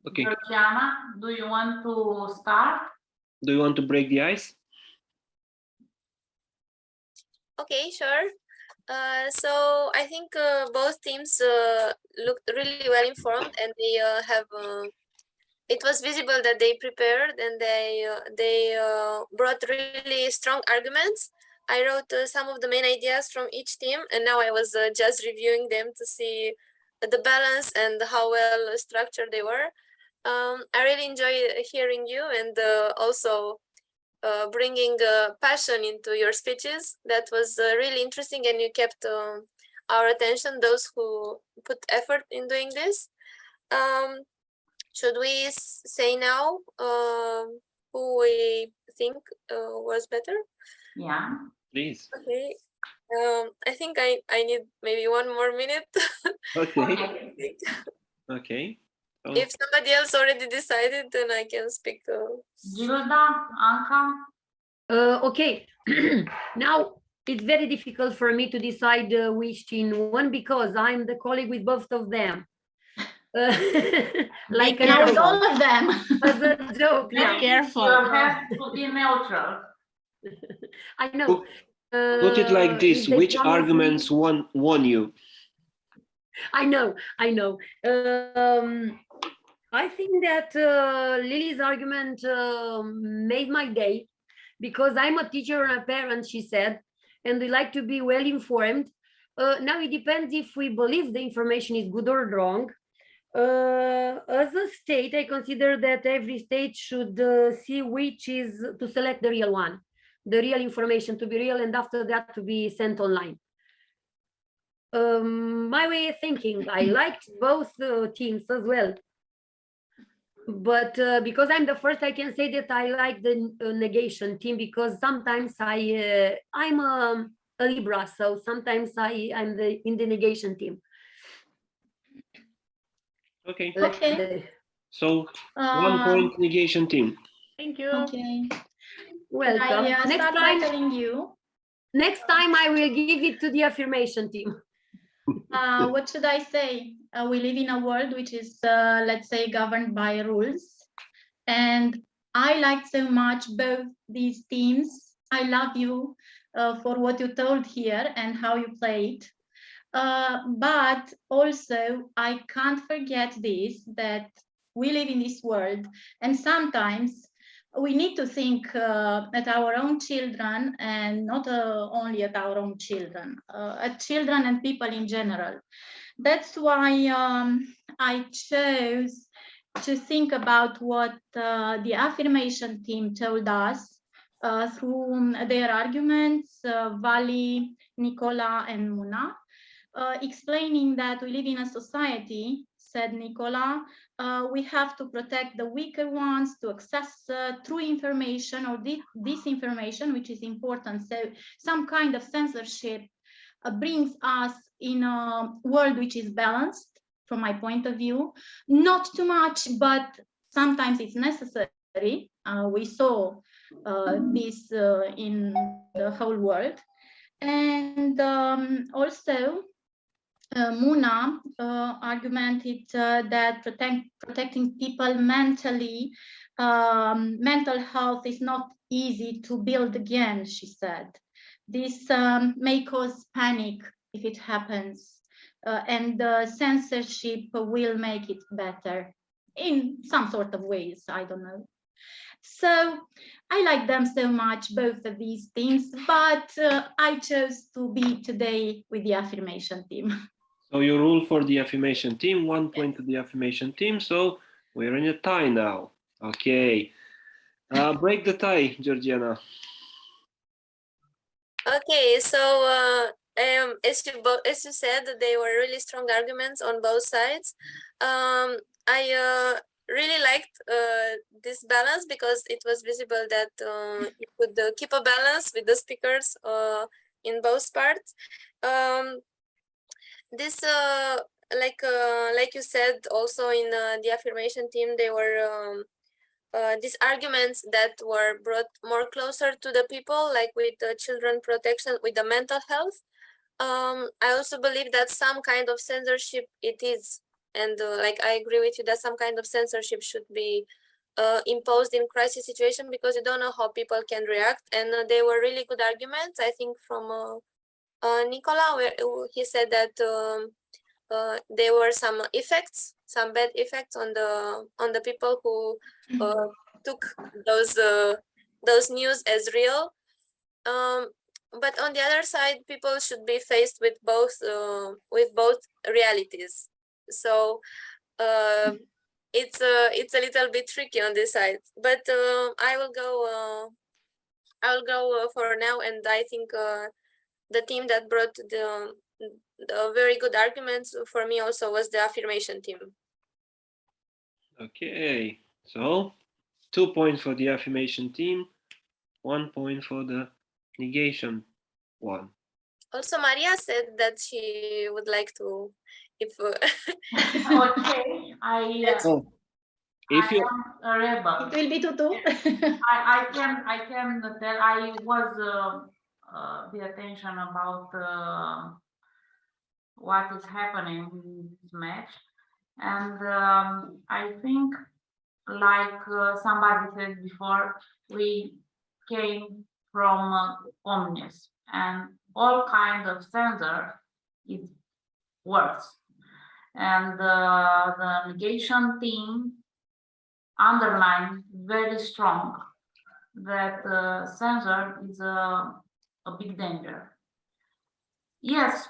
Okay. Georgiana, do you want to start? Do you want to break the ice? Okay, sure. So I think both teams looked really well informed, and they have. It was visible that they prepared and they brought really strong arguments. I wrote some of the main ideas from each team, and now I was just reviewing them to see the balance and how well structured they were. I really enjoy hearing you and also bringing passion into your speeches. That was really interesting, and you kept our attention, those who put effort in doing this. Should we say now who we think was better? Yeah. Please. Okay. I think I need maybe 1 more minute. Okay. Okay. So, If somebody else already decided, then I can speak. Gilda, Anka? Okay. Now it's very difficult for me to decide which team won because I'm the colleague with both of them. Like now with all of them. as a joke. Be careful. You have to be neutral. I know. put it like this: if they which promise me- arguments won you? I know. I think that Lily's argument made my day because I'm a teacher and a parent, she said, and we like to be well informed. Now it depends if we believe the information is good or wrong. As a state, I consider that every state should see which is to select the real one, the real information to be real, and after that to be sent online. My way of thinking, I liked both teams as well. But because I'm the first, I can say that I like the negation team because sometimes I'm a Libra, so sometimes I'm in the negation team. Okay. Okay. So 1 point negation team. Thank you. Okay. Welcome. I start by telling you. Next time I will give it to the affirmation team. What should I say? We live in a world which is, let's say, governed by rules. And I like so much both these teams. I love you for what you told here and how you played. But also, I can't forget this, that we live in this world. And sometimes we need to think at our own children and not only at our own children, at children and people in general. That's why I chose to think about what the affirmation team told us through their arguments, Vali, Nicola, and Muna, explaining that we live in a society, said Nicola, we have to protect the weaker ones to access true information or disinformation, which is important. So some kind of censorship brings us in a world which is balanced, from my point of view. Not too much, but sometimes it's necessary. We saw this in the whole world. And also, Muna argumented that protecting people mentally, mental health is not easy to build again, she said. This may cause panic if it happens, and censorship will make it better in some sort of ways, I don't know. So I like them so much, both of these things, but I chose to be today with the affirmation team. So you rule for the affirmation team, 1 point to the affirmation team. So we're in a tie now. Okay. Break the tie, Georgiana. Okay, so as you said, they were really strong arguments on both sides. I really liked this balance because it was visible that you could keep a balance with the speakers in both parts. This like you said also in the affirmation team, they were these arguments that were brought more closer to the people, like with the children protection, with the mental health. I also believe that some kind of censorship it is, and like I agree with you that some kind of censorship should be imposed in crisis situation, because you don't know how people can react. And they were really good arguments, I think, from Nicola, where he said that there were some effects, some bad effects on the people who took those news as real. But on the other side, people should be faced with both realities. So it's a little bit tricky on this side. But I will go for now, and I think the team that brought the very good arguments for me also was the affirmation team. Okay, so 2 points for the affirmation team, 1 point for the negation one. Also, Maria said that she would like to, if Okay, If you am a rebel. It will be Tutu. I can tell I was the attention about what is happening in this match, and I think, like somebody said before, we came from omnis, and all kind of censor is worse, and the negation team underlined very strong that censor is a big danger. Yes,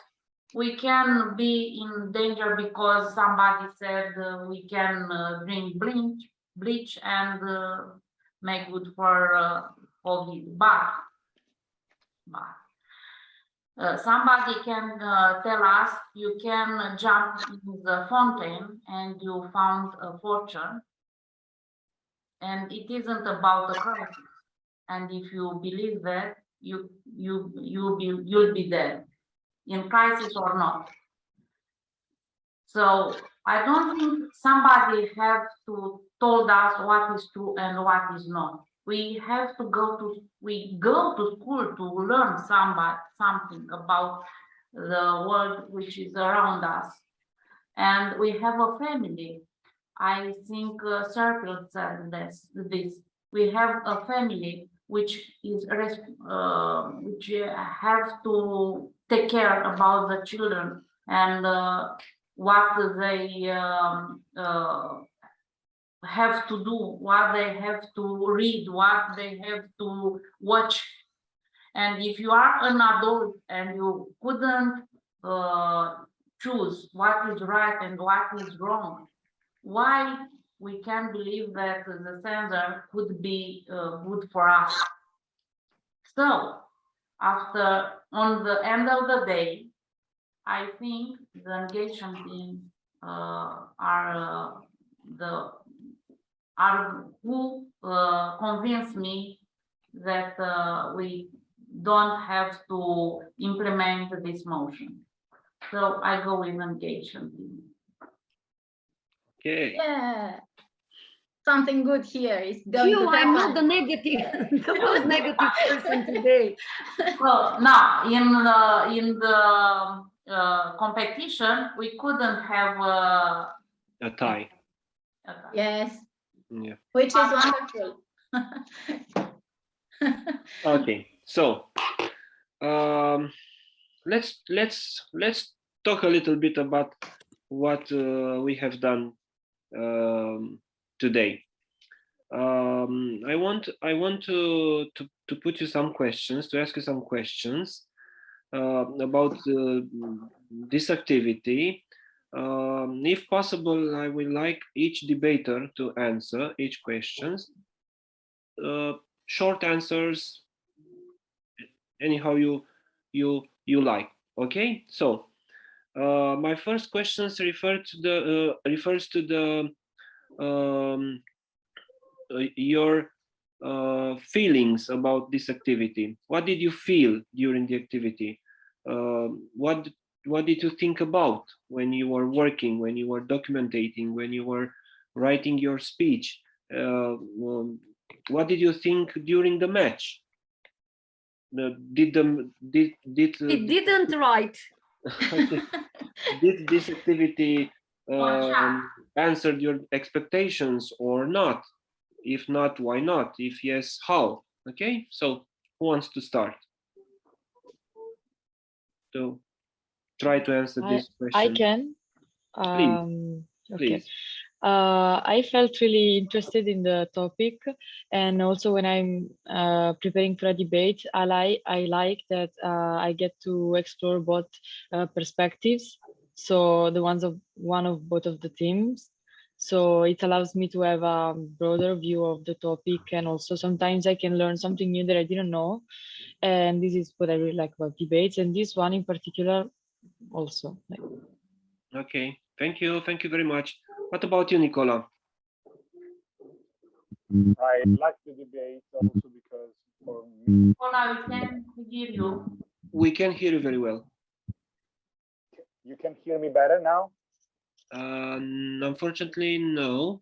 we can be in danger because somebody said we can drink bleach and make good for COVID, but somebody can tell us you can jump in the fountain and you found a fortune, and it isn't about a crisis. And if you believe that, you'll be dead, in crisis or not. So I don't think somebody have to told us what is true and what is not. We have to go to school to learn something about the world which is around us, and we have a family. I think Circle said this. We have a family which is which have to take care about the children and what they have to do, what they have to read, what they have to watch. And if you are an adult and you couldn't choose what is right and what is wrong, why we can believe that the censor could be good for us? So after, on the end of the day, I think the engagement team are who convinced me that we don't have to implement this motion. So I go with engagement team. Okay. Yeah. Something good here is going to happen. I'm not the negative, the most negative person today. Well, now in the competition, we couldn't have A tie. a tie. Yes, Yeah. which is wonderful. Okay. So let's talk a little bit about what we have done today. I want to put you some questions, to ask you some questions about this activity. If possible, I would like each debater to answer each questions. Short answers, anyhow you like. Okay, so my first questions refers to the your feelings about this activity. What did you feel during the activity? What did you think about when you were working, when you were documenting, when you were writing your speech? What did you think during the match? Did It didn't write. did this activity answer your expectations or not? If not, why not? If yes, how? Okay, so who wants to start? To try to answer this question. I can. Please. Okay. Please. I felt really interested in the topic, and also when I'm preparing for a debate, I like that I get to explore both perspectives. So the ones of one of both of the teams. So it allows me to have a broader view of the topic, and also sometimes I can learn something new that I didn't know. And this is what I really like about debates, and this one in particular also. Okay, thank you very much. What about you, Nicola? I like the debate also because for me, Nicola, we can hear you. We can hear you very well. you can hear me better now? Unfortunately, no.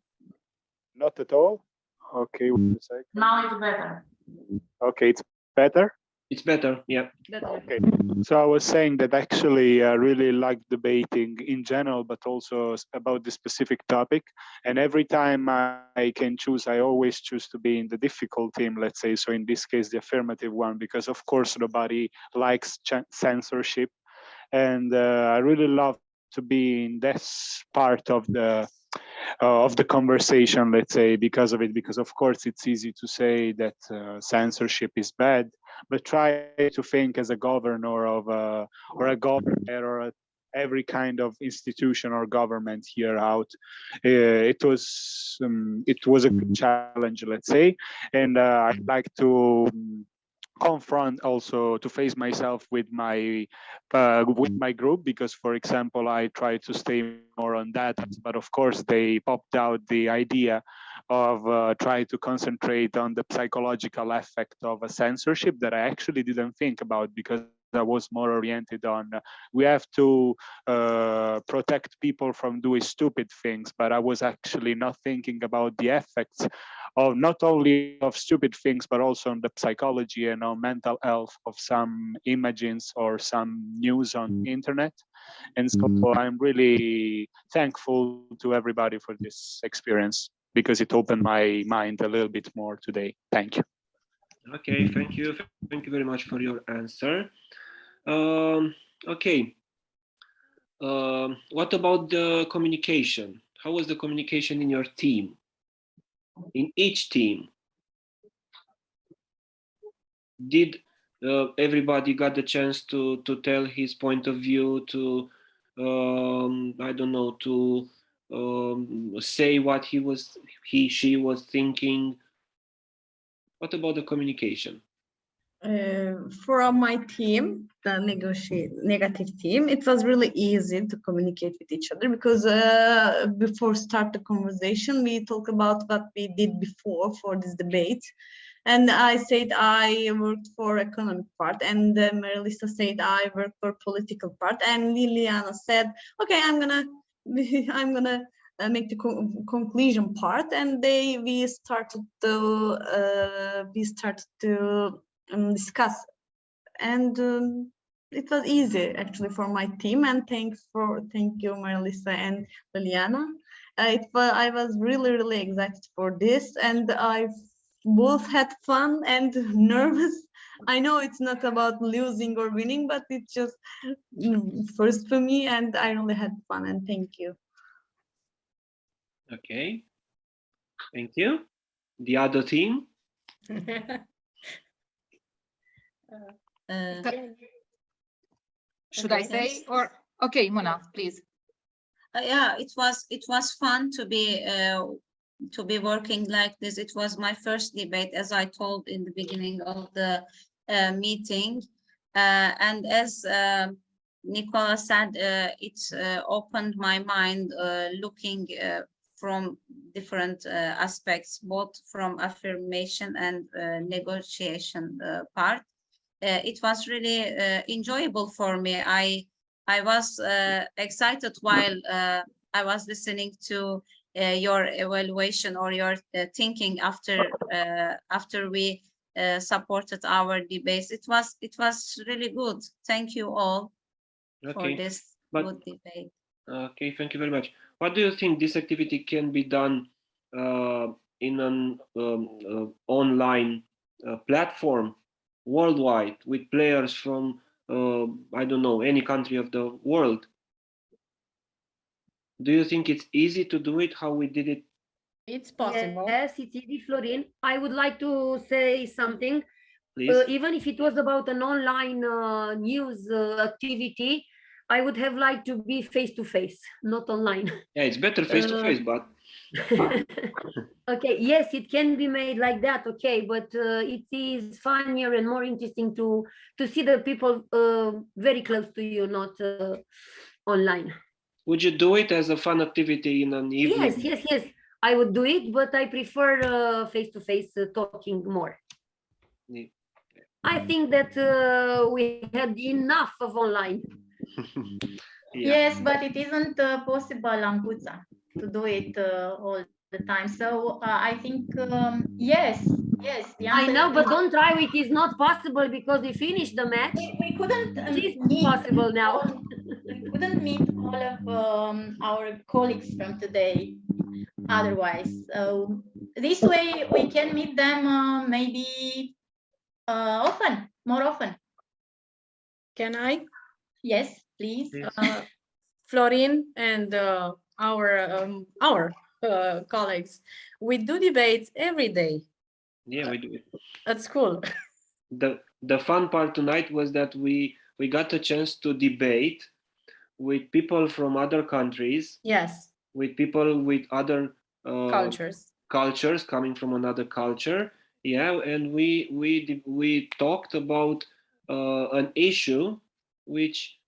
Not at all? Okay, wait a second. Now it's better. Okay, it's better? It's better, yeah. Okay, so I was saying that actually I really like debating in general, but also about the specific topic. And every time I can choose, I always choose to be in the difficult team, let's say. So in this case, the affirmative one, because of course nobody likes censorship. And I really love to be in this part of the conversation, let's say, because of it, because of course it's easy to say that censorship is bad, but try to think as a governor of or a governor or every kind of institution or government here out. It was a good challenge, let's say, and I'd like to confront also to face myself with my group, because for example I try to stay more on that, but of course they popped out the idea of trying to concentrate on the psychological effect of a censorship that I actually didn't think about, because I was more oriented on we have to protect people from doing stupid things, but I was actually not thinking about the effects of not only of stupid things, but also on the psychology and on mental health of some images or some news on the internet. And so I'm really thankful to everybody for this experience, because it opened my mind a little bit more today. Thank you. Okay, thank you very much for your answer. Okay, what about the communication? How was the communication in your team, in each team? Did everybody got the chance to tell his point of view, to I don't know, to say what she was thinking? What about the communication? For my team, the negative team, it was really easy to communicate with each other, because before start the conversation, we talk about what we did before for this debate. And I said I worked for economic part, and Marilisa said I worked for political part, and Liliana said, okay, I'm gonna make the conclusion part, and we started to discuss, and it was easy actually for my team, and thank you Marisa and Liliana. I was really excited for this, and I both had fun and nervous. I know it's not about losing or winning, but it's just first for me, and I really had fun, and thank you. Okay, thank you. The other team? Should I say, or okay, Mona, please. Yeah, it was fun to be working like this. It was my first debate, as I told in the beginning of the meeting, and as Nicola said, it's opened my mind, looking from different aspects, both from affirmation and negotiation part. It was really enjoyable for me. I was excited while I was listening to your evaluation or your thinking after we supported our debates. It was really good. Thank you all for this good debate. Okay, thank you very much. What do you think this activity can be done in an online platform worldwide with players from I don't know, any country of the world? Do you think it's easy to do it how we did it? It's possible. Yes, it's easy, Florin. I would like to say something. Please. Even if it was about an online news activity, I would have liked to be face to face, not online. Yeah, it's better face to face, but okay, yes, it can be made like that. Okay, but it is funnier and more interesting to see the people very close to you, not online. Would you do it as a fun activity in an evening? Yes. I would do it, but I prefer face to face talking more. Yeah. I think that we had enough of online. Yes, but it isn't possible, Ancuța, to do it all the time. So I think yes. The I answer know, is but no. don't try. It is not possible because we finished the match. We couldn't It is possible now. We couldn't meet all of our colleagues from today. Otherwise, this way we can meet them maybe more often. Can I? Yes, please. Florin and our colleagues, we do debates every day. Yeah, we do it at school. The fun part tonight was that we got a chance to debate with people from other countries. Yes. With people with other cultures coming from another culture. Yeah, and we talked about an issue which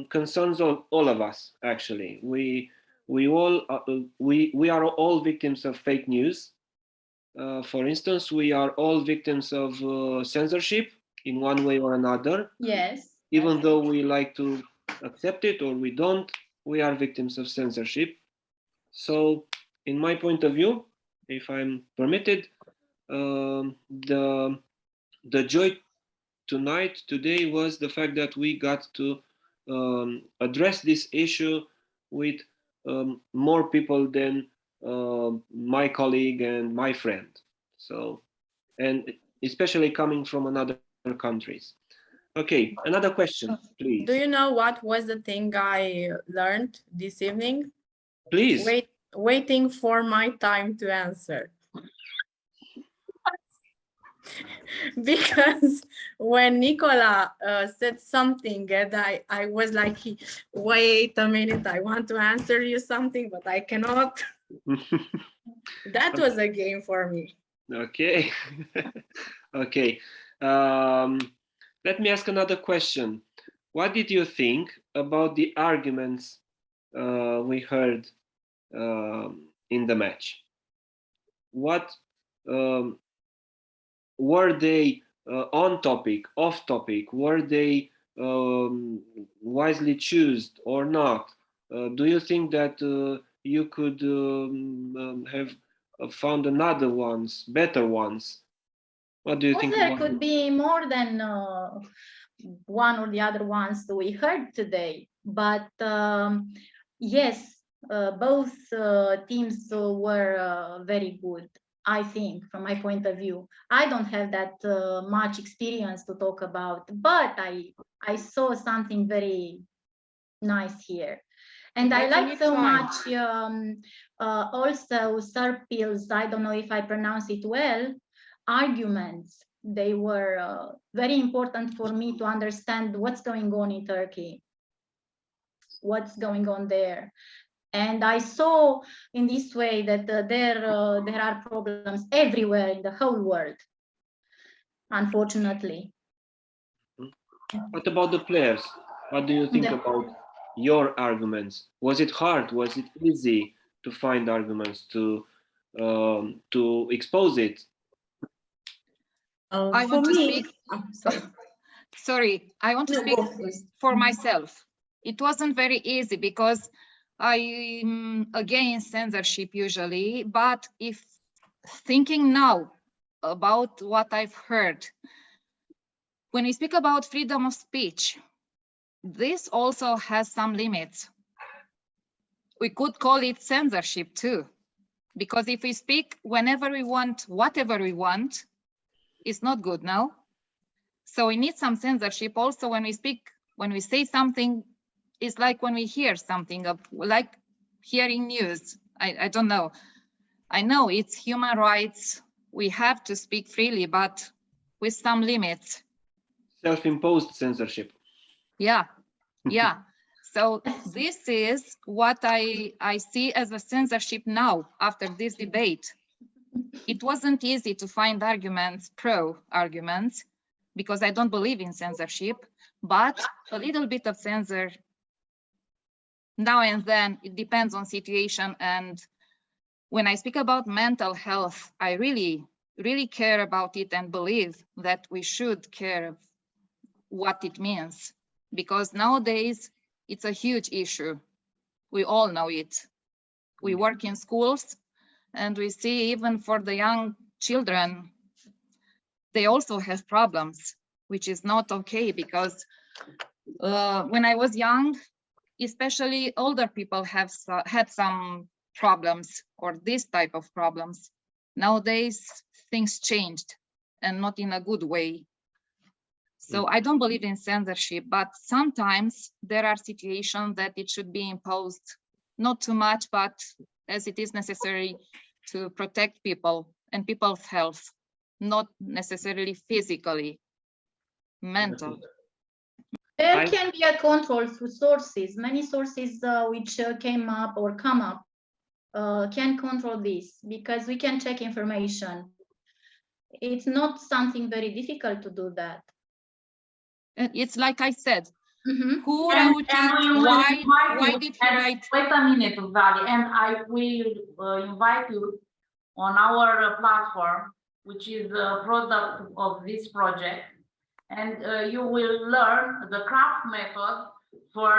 concerns all of us. Actually, we are all victims of fake news. For instance, we are all victims of censorship in one way or another. Yes. Even though we like to accept it or we don't, we are victims of censorship. So, in my point of view, if I'm permitted, the joy today was the fact that we got to address this issue with more people than my colleague and my friend. So, and especially coming from another countries. Okay, another question, please. Do you know what was the thing I learned this evening? Please. Waiting for my time to answer. Because when Nicola said something and I was like, wait a minute, I want to answer you something, but I cannot. That was a game for me. Okay. Okay. Let me ask another question. What did you think about the arguments we heard in the match? What were they on topic, off topic? Were they wisely chosen or not? Do you think that you could have found another ones, better ones? What do you think? There could be more than one or the other ones we heard today. But yes, both teams were very good, I think, from my point of view. I don't have that much experience to talk about, but I saw something very nice here. And I like so much also Serpil's, I don't know if I pronounce it well, arguments. They were very important for me to understand what's going on in Turkey, what's going on there. And I saw in this way that there are problems everywhere in the whole world, unfortunately. What about the players? What do you think about your arguments? Was it hard? Was it easy to find arguments to expose it? I want to speak. Sorry, I want to speak for myself. It wasn't very easy because I'm against censorship usually, but if thinking now about what I've heard, when we speak about freedom of speech, this also has some limits. We could call it censorship too, because if we speak whenever we want, whatever we want, it's not good, no? So we need some censorship also when we speak, when we say something. It's like when we hear something, like hearing news. I don't know. I know it's human rights. We have to speak freely, but with some limits. Self-imposed censorship. Yeah, yeah. So this is what I see as a censorship now after this debate. It wasn't easy to find arguments, pro arguments, because I don't believe in censorship, but a little bit of censor now and then, it depends on situation. And when I speak about mental health, I really, really care about it and believe that we should care of what it means, because nowadays it's a huge issue. We all know it. We work in schools and we see even for the young children, they also have problems, which is not okay, because when I was young, especially older people have had some problems or this type of problems. Nowadays, things changed and not in a good way. So I don't believe in censorship, but sometimes there are situations that it should be imposed, not too much, but as it is necessary to protect people and people's health, not necessarily physically, mental. There can be a control through sources. Many sources which came up or come up can control this, because we can check information. It's not something very difficult to do that. It's like I said, who and wrote it? Why did he write? Wait a minute, Vali, and I will invite you on our platform, which is a product of this project, and you will learn the craft method for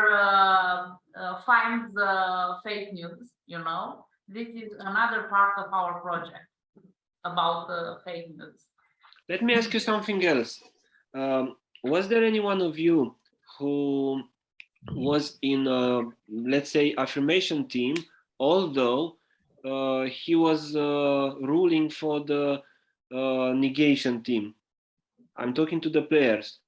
find the fake news. You know, this is another part of our project about fake news. Let me ask you something else. Was there any one of you who was in a, let's say, affirmation team, although he was ruling for the negation team? I'm talking to the players.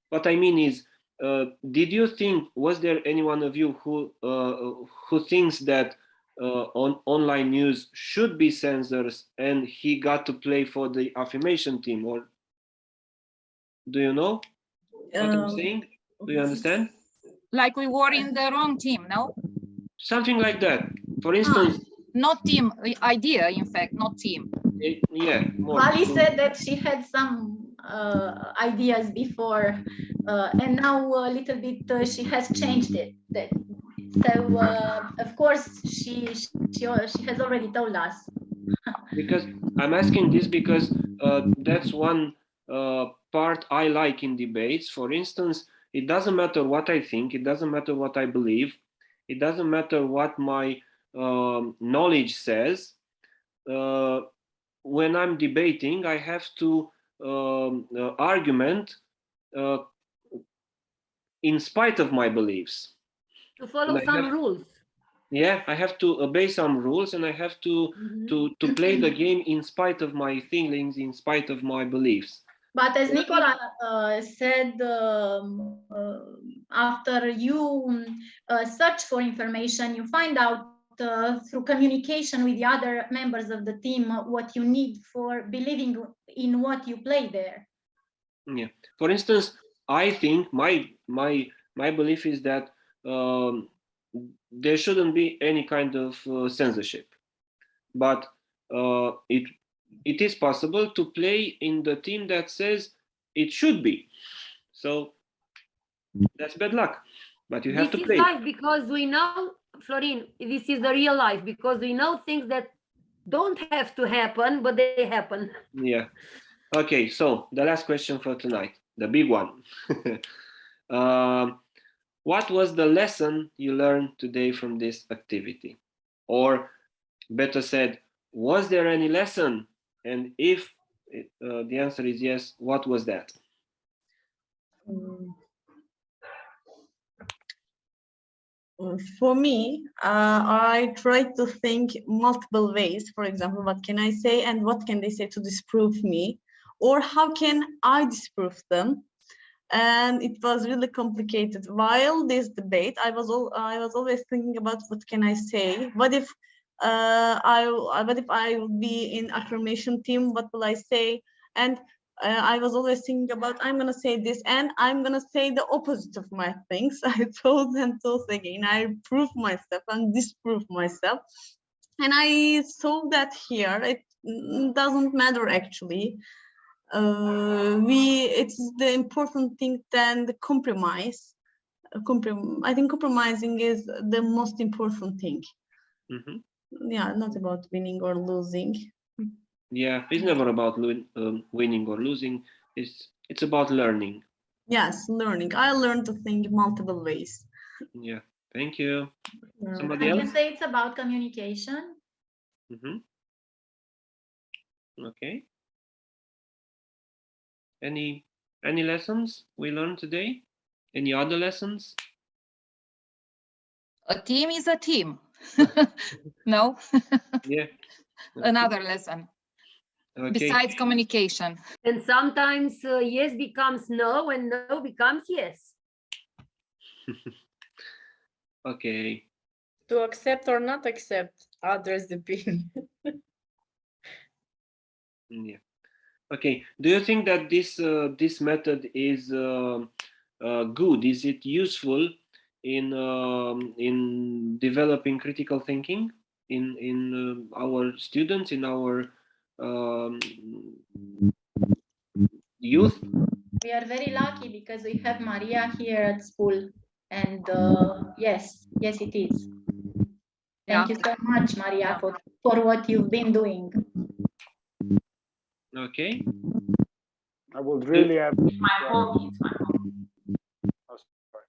What I mean is, did you think, was there any one of you who thinks that online news should be censored and he got to play for the affirmation team? Or do you know what I'm saying? Do you understand? Like we were in the wrong team, no? Something like that. For instance, not team, idea, in fact, not team. Yeah. Vali said that she had some ideas before, and now a little bit she has changed it. So of course she has already told us. Because I'm asking this because that's one part I like in debates. For instance, it doesn't matter what I think, it doesn't matter what I believe, it doesn't matter what my knowledge says. When I'm debating, I have to argument in spite of my beliefs. To follow some rules. Yeah, I have to obey some rules, and I have to play the game in spite of my feelings, in spite of my beliefs. But as Nicola said, after you search for information, you find out through communication with the other members of the team what you need for believing in what you play there. Yeah. For instance, I think my belief is that there shouldn't be any kind of censorship, but it is possible to play in the team that says it should be. So that's bad luck, but you have to play. This is life, because we know, Florin, this is the real life, because we know things that don't have to happen, but they happen. Yeah. Okay, so the last question for tonight, the big one. What was the lesson you learned today from this activity? Or better said, was there any lesson? And if the answer is yes, what was that? For me, I try to think multiple ways. For example, what can I say and what can they say to disprove me? Or how can I disprove them? And it was really complicated. While this debate, I was always thinking about what can I say? What if I will be in affirmation team? What will I say? And I was always thinking about I'm gonna say this and I'm gonna say the opposite of my things. I told them those again. I prove myself and disprove myself, and I saw that here it doesn't matter actually. It's the important thing than the compromise. I think compromising is the most important thing. Yeah, not about winning or losing. Yeah, it's never about winning or losing. It's about learning. Yes, learning. I learned to think multiple ways. Yeah, thank you. Somebody I else? can say it's about communication. Okay. Any lessons we learned today? Any other lessons? A team is a team. No? Yeah. Another lesson. Okay. Besides communication. And sometimes yes becomes no, and no becomes yes. Okay. To accept or not accept others' opinion. Yeah. Okay. Do you think that this method is good? Is it useful in developing critical thinking in our students, in our youth? We are very lucky because we have Maria here at school, and yes, it is. Thank you so much, Maria, for what you've been doing. Okay. I would really have. It's my hobby. It's my hobby. Oh, sorry.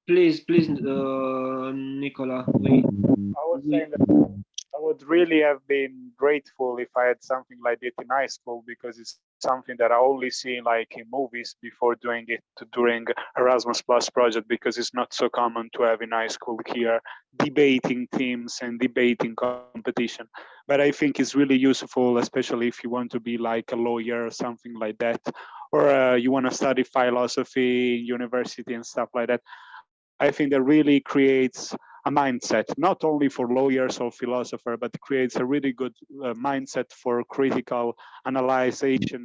Please, Nicola. I was saying that I would really have been grateful if I had something like it in high school, because it's something that I only see like in movies before doing it during Erasmus Plus project, because it's not so common to have in high school here debating teams and debating competition. But I think it's really useful, especially if you want to be like a lawyer or something like that, or you want to study philosophy, university and stuff like that. I think that really creates a mindset, not only for lawyers or philosophers, but creates a really good mindset for critical analysis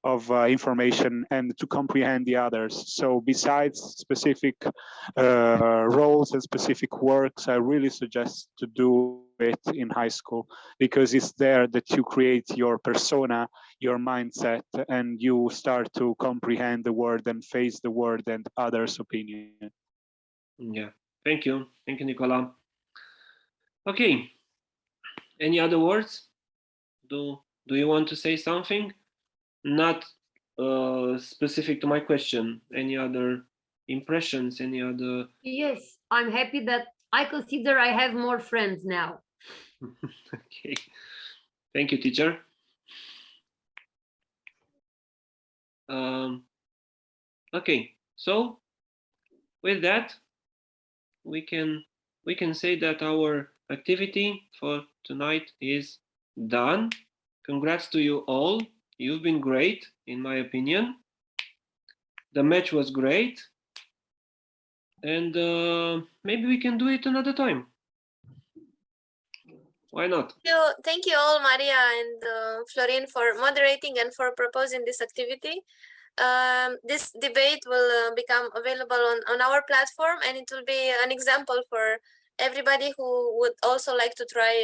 of information and to comprehend the others. So besides specific roles and specific works, I really suggest to do it in high school, because it's there that you create your persona, your mindset, and you start to comprehend the world and face the world and others' opinion. Yeah, thank you, Nicola. Okay, any other words? Do you want to say something? Not specific to my question. Any other impressions? Any other? Yes, I'm happy that I consider I have more friends now. Okay, thank you, teacher. 。Okay, so with that, we can say that our activity for tonight is done. Congrats to you all. You've been great, in my opinion. The match was great, and maybe we can do it another time. Why not? Thank you all, Maria and Florin, for moderating and for proposing this activity. This debate will become available on our platform, and it will be an example for everybody who would also like to try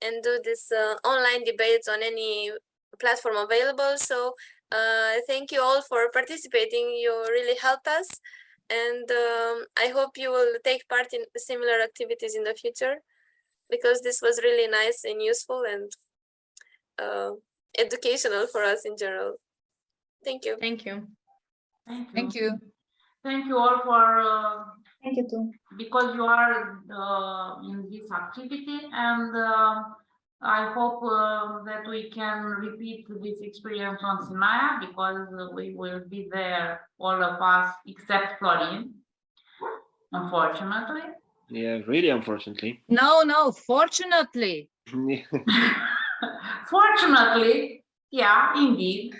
and do this online debates on any platform available. So thank you all for participating. You really helped us, and I hope you will take part in similar activities in the future, because this was really nice and useful and educational for us in general. Thank you. Thank you. Thank you. Thank you all for Thank you too. because you are in this activity, and I hope that we can repeat this experience on Sinaya, because we will be there, all of us, except Florin, unfortunately. Yeah, really, unfortunately. No, fortunately. Fortunately, yeah, indeed.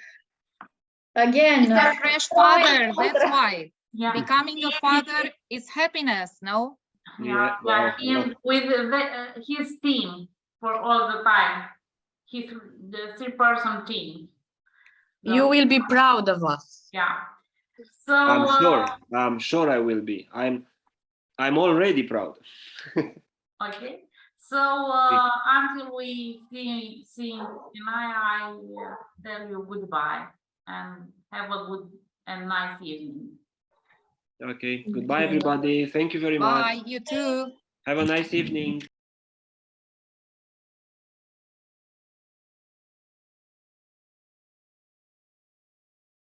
Again, He's a fresh father, that's why. Yeah. Becoming a father is happiness, no? Yeah, Yeah, in with his team for all the time, the 3-person team. You will be proud of us. Yeah. So I'm sure I will be. I'm already proud. okay. So until we see Sinaya, I tell you goodbye and have a good and nice evening. Okay. Goodbye, everybody. Thank you very much. Bye, you too. Have a nice evening.